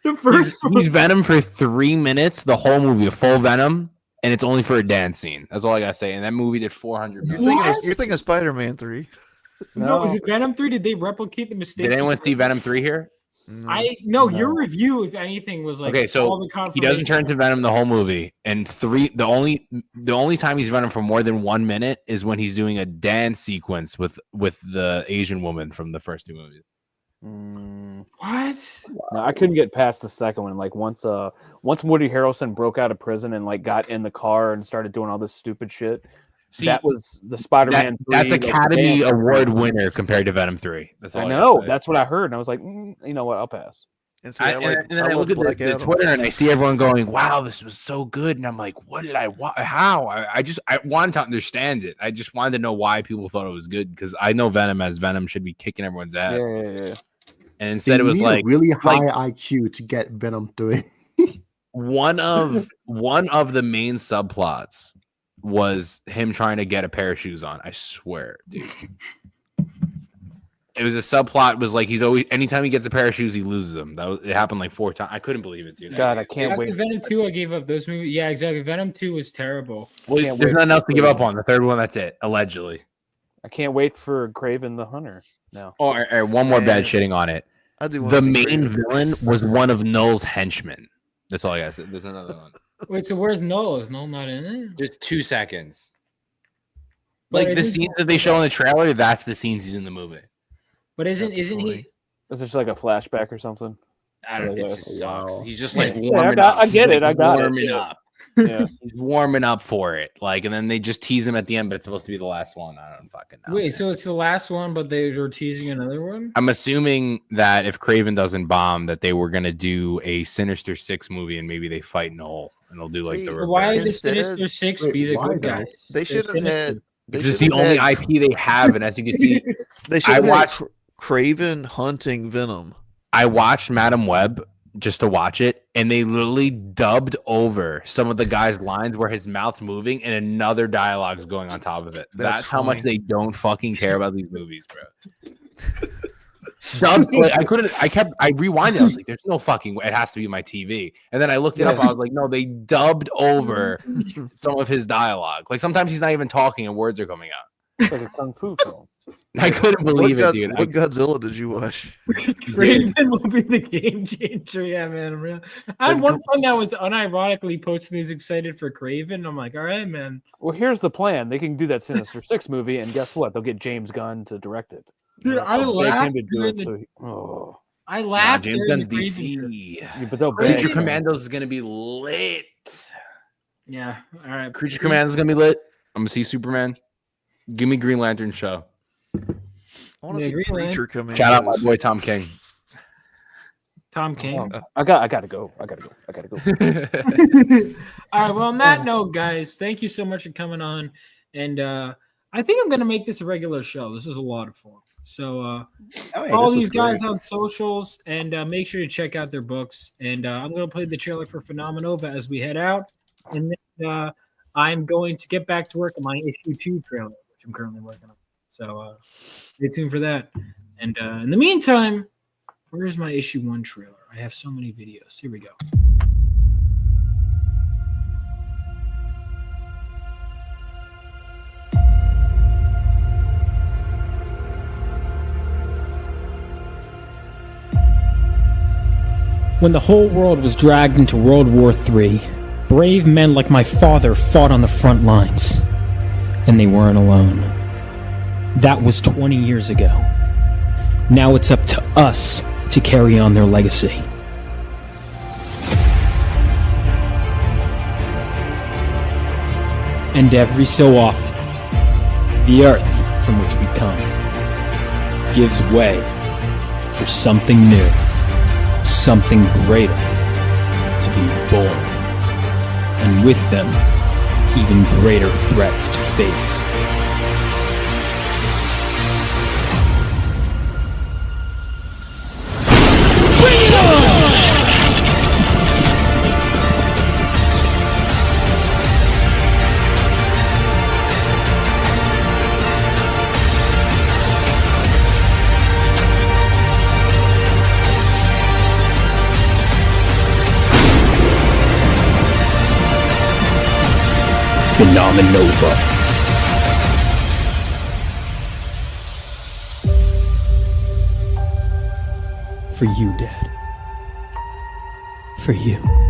the first he's Venom for 3 minutes, the whole movie, a full Venom, and it's only for a dance scene. That's all I gotta say. And that movie did 400 million. You're thinking of Spider-Man 3. No, was it Venom 3? Did they replicate the mistakes? Did anyone see Venom 3 here? No, your review, if anything, was like Okay, all so the he doesn't turn to Venom the whole movie, and the only time he's Venom for more than 1 minute is when he's doing a dance sequence with the Asian woman from the first 2 movies. What? No, I couldn't get past the second one. Like once Woody Harrelson broke out of prison and like got in the car and started doing all this stupid shit. See, that was the Spider-Man. That's 3, like, Academy dance. Award winner compared to Venom 3. That's all I I know. gotta say. That's what I heard, and I was like, you know what? I'll pass. And, see, And then I look at the Twitter and I see everyone going, "Wow, this was so good," and I'm like, "What did I? How? I wanted to understand it. I just wanted to know why people thought it was good because I know Venom should be kicking everyone's ass. Yeah. And instead, it was you need a like really high IQ to get Venom 3. one of the main subplots was him trying to get a pair of shoes on. I swear, dude. It was a subplot. Was like he's always anytime he gets a pair of shoes, he loses them. It happened like 4 times. I couldn't believe it, dude. God, I can't wait. After Venom 2, I gave up those movies. Yeah, exactly. Venom 2 was terrible. Well, there's nothing else to give up on. The third one, that's it. Allegedly. I can't wait for Craven the Hunter now. Oh, all right, one more bad shitting on it. I do. The main villain was one of Null's henchmen. That's all I got to say. There's another one. Wait, so where's Null? Is Null not in it? Just 2 seconds. But Like the scenes that they show in the trailer, that's the scenes he's in the movie. But isn't he? Is this like a flashback or something? I don't know. It just sucks. Wow. He's just like Yeah, warming up. I get it. I got warming it. up. Yeah. He's warming up for it. Like, and then they just tease him at the end, but it's supposed to be the last one. I don't fucking know. Wait, so it's the last one, but they were teasing another one? I'm assuming that if Craven doesn't bomb, that they were gonna do a Sinister Six movie, and maybe they fight Null, and they'll do like the. So why reverse. is the Sinister Six be the good guys? They should have had. This is the only IP they have, and as you can see, They should I have watched. had Craven hunting Venom. I watched Madam Web just to watch it, and they literally dubbed over some of the guy's lines where his mouth's moving and another dialogue is going on top of it. That's how much they don't fucking care about these movies, bro. Dubbed, like, I rewinded. I was like, "There's no fucking way. It has to be my TV." And then I looked it up. I was like, "No, they dubbed over some of his dialogue. Like sometimes he's not even talking and words are coming out." It's like a kung fu film. I couldn't believe it, dude. What Godzilla did you watch? Craven will be the game changer. Yeah, man. I had one friend that was unironically posting he's excited for Craven. I'm like, all right, man. Well, here's the plan. They can do that Sinister Six movie, and guess what? They'll get James Gunn to direct it. Dude, I They'll beg him laughed to do during it. the- So I laughed James during Gunn's the Craven DC. trailer. Yeah, but they'll Creature beg him. Commandos is gonna be lit. Yeah, all right. Creature Commandos is gonna be lit. I'm gonna see Superman. Give me Green Lantern show. I want to Yeah, see Green Preacher come in. Shout out my boy Tom King. Tom King. I gotta go. I gotta go. All right. Well, on that note, guys, thank you so much for coming on. And I think I'm going to make this a regular show. This is a lot of fun. So follow these guys on socials and make sure to check out their books. And I'm going to play the trailer for Phenomenova as we head out. And then I'm going to get back to work on my issue 2 trailer, which I'm currently working on. So stay tuned for that. And in the meantime, where's my issue 1 trailer? I have so many videos. Here we go. When the whole world was dragged into World War III, brave men like my father fought on the front lines. And they weren't alone. That was 20 years ago. Now it's up to us to carry on their legacy. And every so often, the earth from which we come gives way for something new, something greater to be born. And with them, even greater threats to face. Phenomenova. For you, Dad. For you.